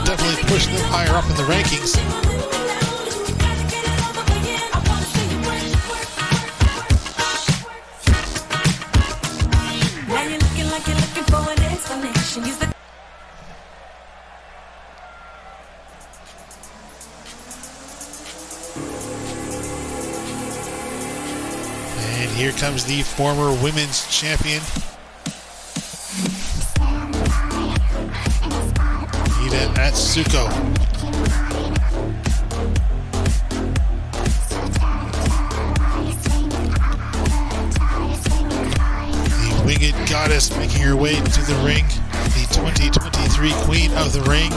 definitely push them higher up in the rankings.
Now you're looking like you're looking for an explanation. Use the
And here comes the former women's champion, Ida Atsuko. The winged goddess making her way to the ring, the 2023 Queen of the Ring.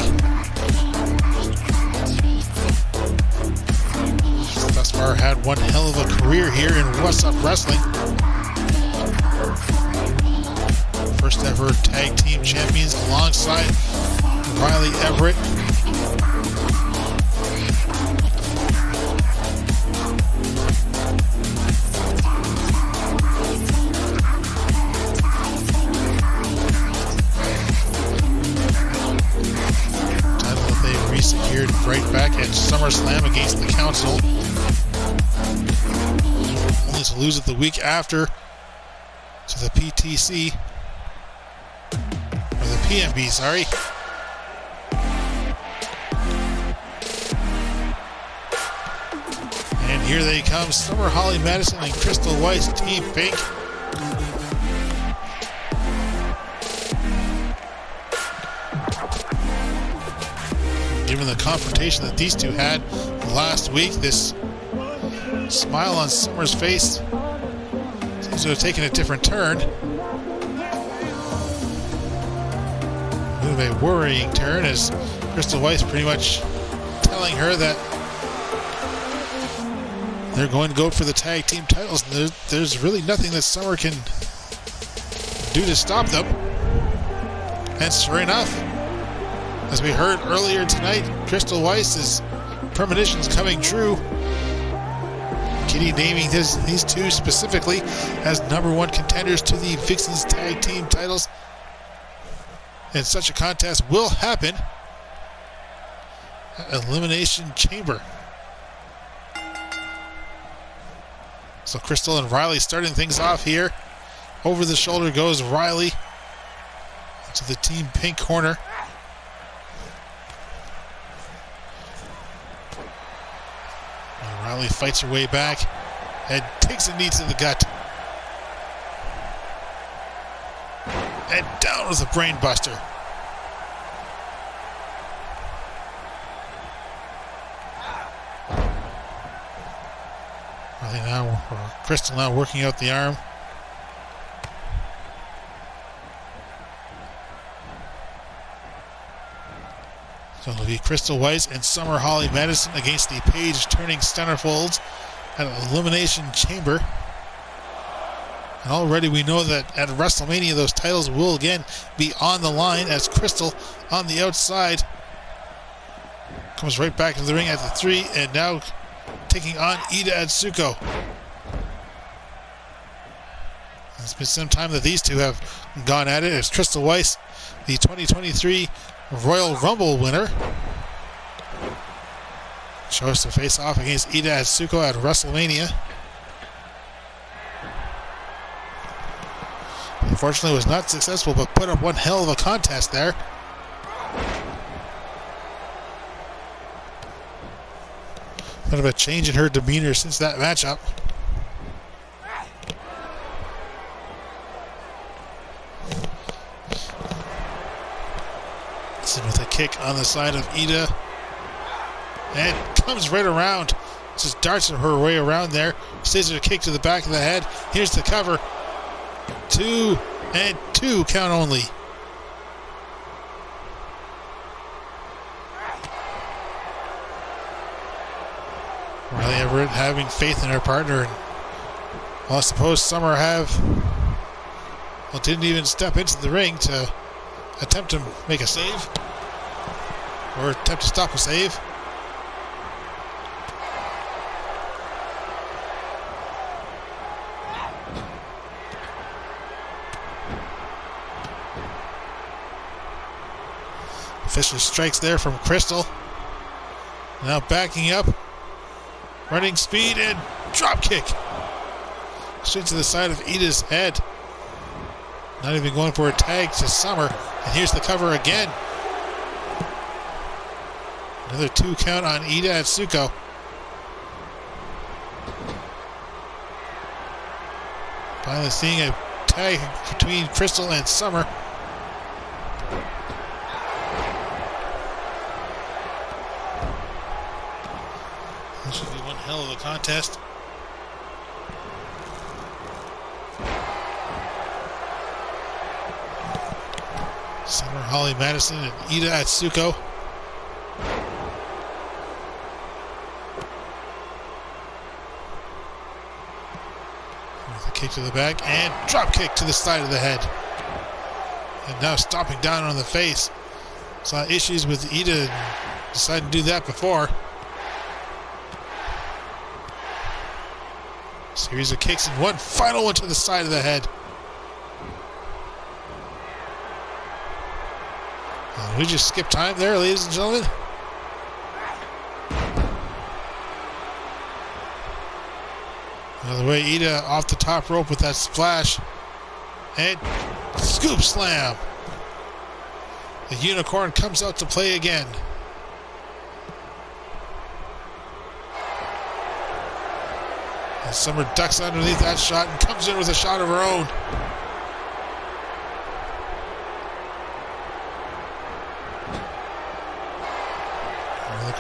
Thus far had one hell of a career here in Whassup Wrestling. First ever tag team champions alongside Riley Everett. Title that they re-secured right back at SummerSlam against the Council. Only to lose it the week after to the PTC. Or the PMB, sorry. And here they come, Summer Holly Madison and Crystal Weiss, Team Pink. Given the confrontation that these two had last week, this Smile on Summer's face. Seems to have taken a different turn. Move a worrying turn as Crystal Weiss pretty much telling her that they're going to go for the tag team titles. And there's really nothing that Summer can do to stop them. And sure enough, as we heard earlier tonight, Crystal Weiss's premonition's coming true. Kitty naming these two specifically as #1 contenders to the Vixens tag team titles. And such a contest will happen at Elimination Chamber. So Crystal and Riley starting things off here. Over the shoulder goes Riley to the team pink corner. And Riley fights her way back and takes a knee to the gut. And down with a brain buster. Crystal now working out the arm. So it'll be Crystal Weiss and Summer Holly Madison against the page-turning Centerfolds at Elimination Chamber. And already we know that at WrestleMania those titles will again be on the line as Crystal on the outside comes right back into the ring at the 3 and now taking on Ida Atsuko. It's been some time that these two have gone at it as Crystal Weiss, the 2023 Royal Rumble winner, chose to face off against Ida Atsuko at WrestleMania. Unfortunately was not successful, but put up one hell of a contest there. Bit of a change in her demeanor since that matchup. With a kick on the side of Ida. And comes right around. Just darts her way around there. Scissor kick to the back of the head. Here's the cover. 2 and 2 count only. Riley Everett having faith in her partner. Well, I suppose Summer didn't even step into the ring to attempt to make a save. Or attempt to stop a save. Official strikes there from Crystal. Now backing up. Running speed and drop kick. Straight to the side of Ida's head. Not even going for a tag to Summer. And here's the cover again. Another 2 count on Ida Atsuko. Finally seeing a tag between Crystal and Summer. This should be one hell of a contest. Summer Holly Madison and Ida Atsuko. With a kick to the back and drop kick to the side of the head. And now stomping down on the face. Saw issues with Ida, decided to do that before. Series of kicks and one final one to the side of the head. We just skipped time there, ladies and gentlemen. Another way, Ida off the top rope with that splash. And scoop slam. The unicorn comes out to play again. And Summer ducks underneath that shot and comes in with a shot of her own.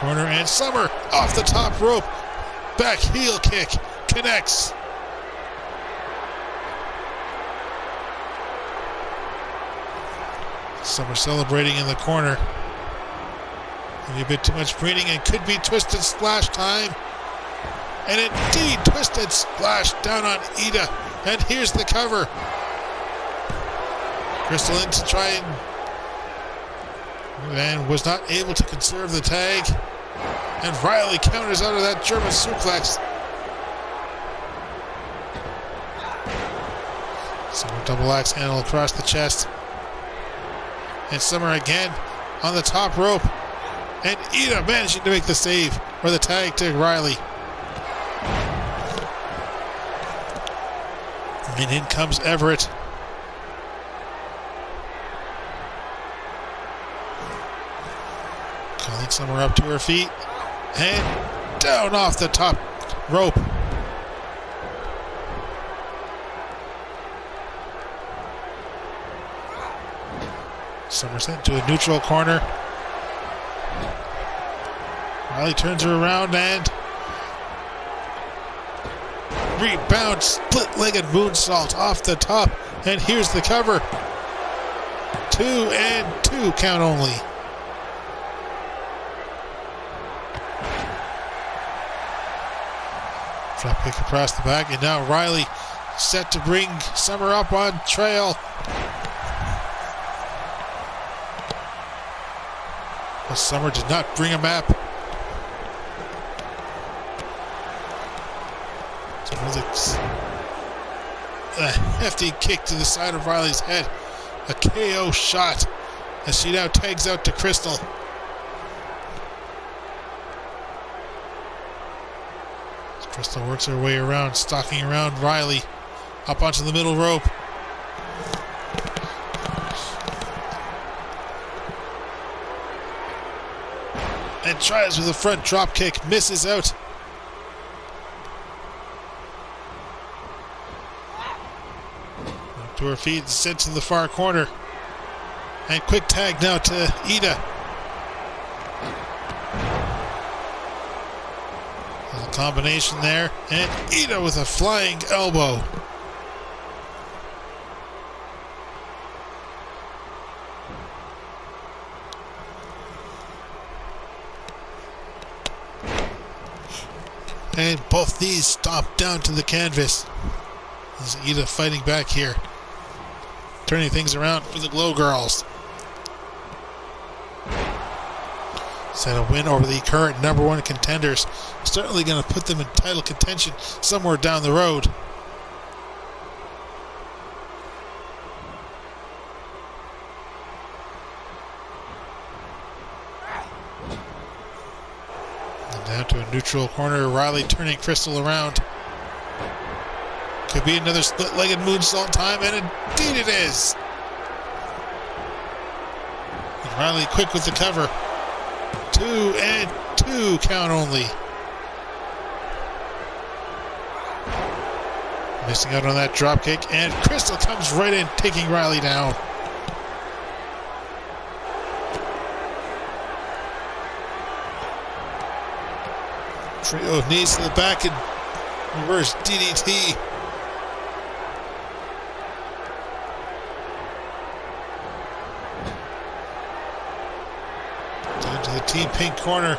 Corner and Summer off the top rope. Back heel kick. Connects. Summer celebrating in the corner. Maybe a bit too much breathing and could be twisted splash time. And indeed, twisted splash down on Ida. And here's the cover. Crystal in to try and was not able to conserve the tag. And Riley counters out of that German suplex. Summer double axe handle across the chest. And Summer again on the top rope. And Ida managing to make the save or the tag to Riley. And in comes Everett. Calling Summer up to her feet. And down off the top rope. Summer sent to a neutral corner. Riley turns her around and rebound, split-legged moonsault off the top. And here's the cover. 2 and 2 count only. Drop kick across the back, and now Riley set to bring Summer up on trail. But Summer did not bring a map. A hefty kick to the side of Riley's head. A KO shot as she now tags out to Crystal. Crystal works her way around, stalking around Riley up onto the middle rope. And tries with a front drop kick, misses out. Up to her feet, sent to the far corner. And quick tag now to Ida. There's a combination there. And Ida with a flying elbow. And both knees stomp down to the canvas. There's Ida fighting back here. Turning things around for the Glow Girls. Set a win over the current #1 contenders. Certainly going to put them in title contention somewhere down the road. And down to a neutral corner. Riley turning Crystal around. Could be another split-legged moonsault time, and indeed it is. And Riley quick with the cover. 2 and 2 count only. Missing out on that drop kick, and Crystal comes right in, taking Riley down. Trio of knees to the back and reverse DDT. Team Pink corner.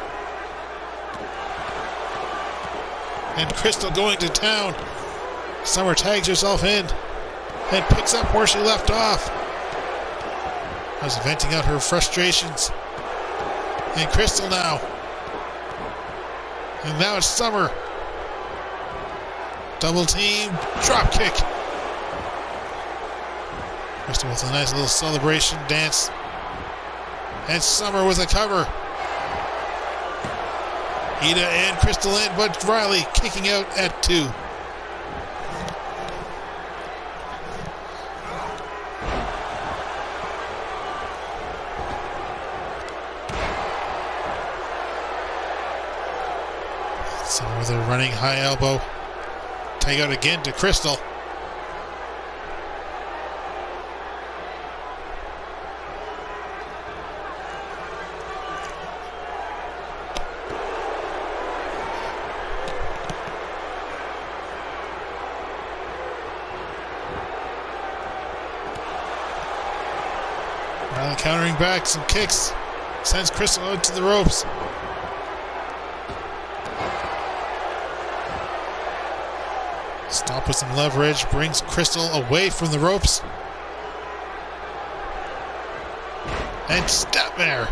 And Crystal going to town. Summer tags herself in and picks up where she left off. I was venting out her frustrations. And Crystal now. And now it's Summer. Double team, drop kick. Crystal with a nice little celebration dance. And Summer with a cover. Ida and Crystal in, but Riley kicking out at 2. Summer with a running high elbow. Tag out again to Crystal. Countering back, some kicks. Sends Crystal out to the ropes. Stop with some leverage. Brings Crystal away from the ropes. And step there.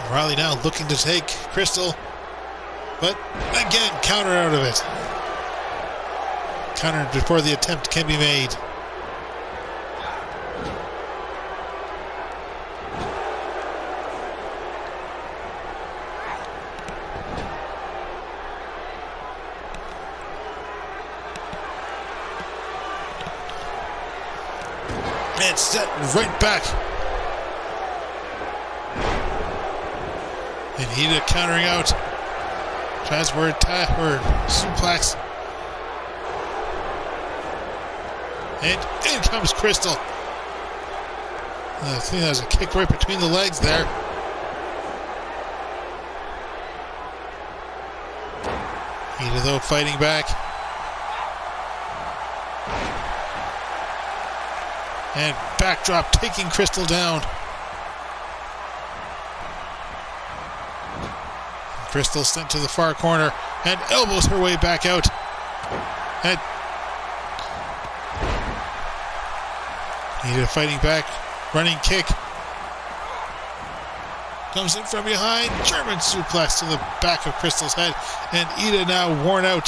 Riley now looking to take Crystal. But again, counter out of it. Counter before the attempt can be made. And set right back. And Hida countering out. Transfer suplex. And in comes Crystal. I think there's a kick right between the legs there. Hida though fighting back. And backdrop taking Crystal down. Crystal sent to the far corner and elbows her way back out. And Ida fighting back, running kick. Comes in from behind, German suplex to the back of Crystal's head, and Ida now worn out.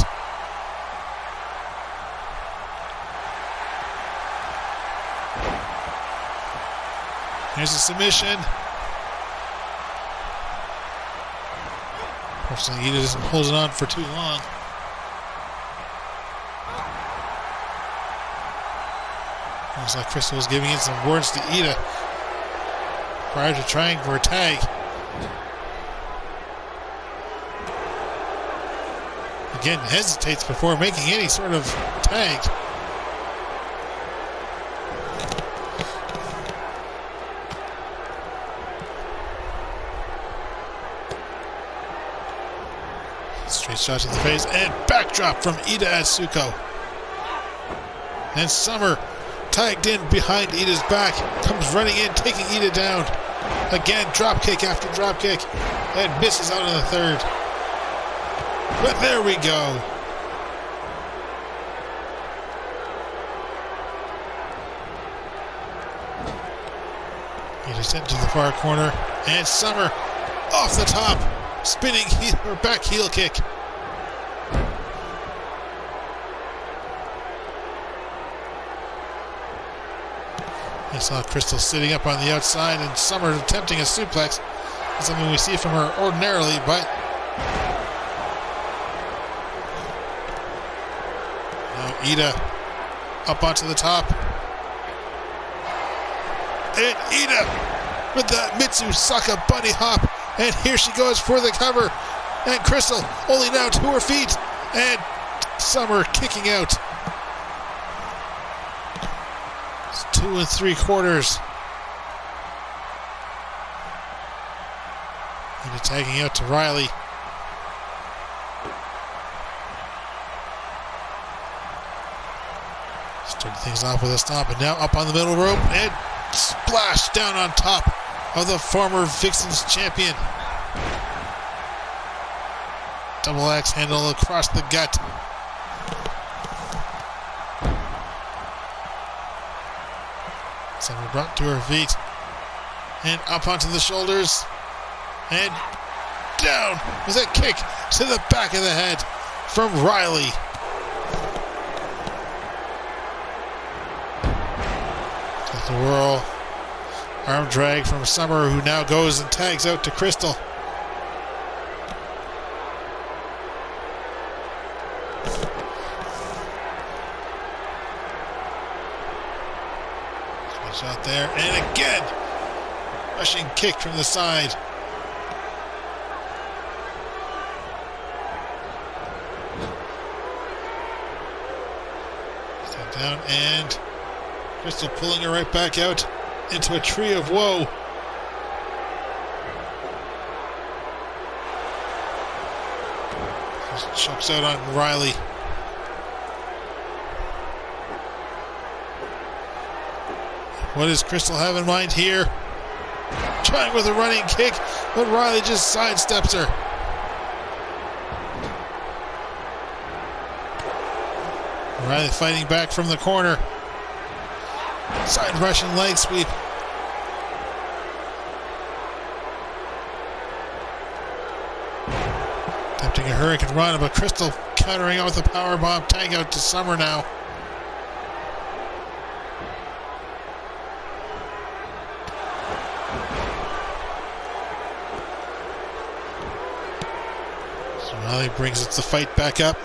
Here's a submission. Fortunately, Ida doesn't hold it on for too long. Looks like Crystal was giving in some words to Ida prior to trying for a tag. Again, hesitates before making any sort of tag. Straight shot to the face and backdrop from Ida Atsuko. And Summer tagged in behind Ida's back, comes running in, taking Ida down. Again, drop kick after drop kick, and misses out on the third. But there we go. Ida sent to the far corner, and Summer off the top, spinning her back heel kick. I saw Crystal sitting up on the outside and Summer attempting a suplex. That's something we see from her ordinarily, but now Ida up onto the top. And Ida with the Mitsusaka bunny hop. And here she goes for the cover. And Crystal only now to her feet. And Summer kicking out. It's 2 3/4. And tagging out to Riley. Started things off with a stomp, and now up on the middle rope and splash down on top of the former Vixens champion. Double axe handle across the gut. Summer brought to her feet and up onto the shoulders and down with a kick to the back of the head from Riley. The whirl, arm drag from Summer, who now goes and tags out to Crystal. Shot there, and again, rushing kick from the side. Step down, and Crystal pulling her right back out into a tree of woe. Just chokes out on Riley. What does Crystal have in mind here? Trying with a running kick, but Riley just sidesteps her. Riley fighting back from the corner. Side Russian leg sweep. Attempting a Hurricane Run, but Crystal countering out with a powerbomb. Tag out to Summer now. So Riley brings the fight back up.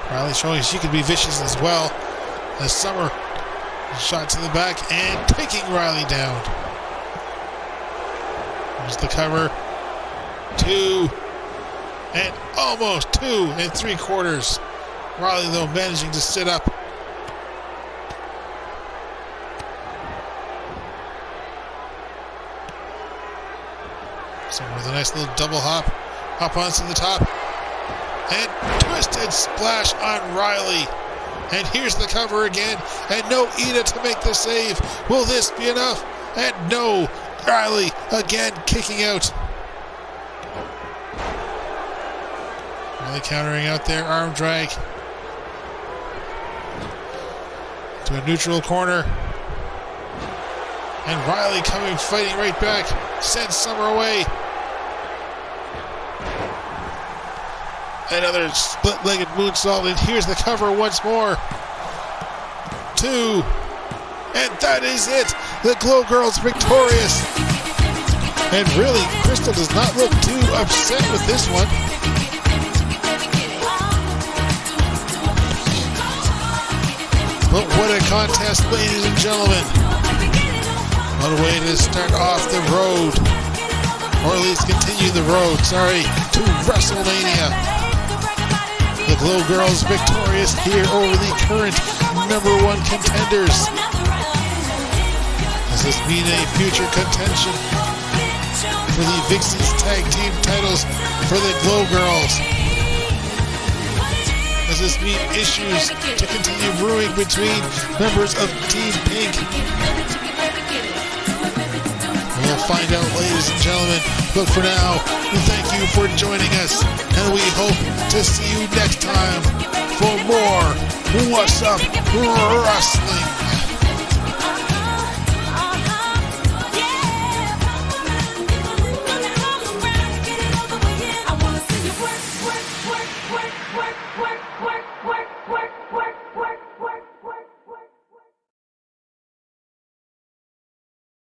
Riley showing she can be vicious as well. As Summer shot to the back and taking Riley down. There's the cover. 2 and almost 2 3/4. Riley though managing to sit up. Summer with a nice little double hop. Hop onto the top. And twisted splash on Riley. And here's the cover again. And no Ida to make the save. Will this be enough? And no. Riley again kicking out. Riley countering out there. Arm drag. To a neutral corner. And Riley coming fighting right back. Sends Summer away. Another split-legged moonsault, and here's the cover once more. 2, and that is it. The Glow Girls victorious. And really, Crystal does not look too upset with this one. But what a contest, ladies and gentlemen. What a way to start off the road, or at least continue the road, to Wrestlemania. The Glow Girls victorious here over the current #1 contenders. Does this mean a future contention for the Vixies Tag Team titles for the Glow Girls? Does this mean issues to continue brewing between members of Team Pink? We'll find out, ladies and gentlemen. But for now, thank you for joining us, and we hope to see you next time for more Whassup Wrestling.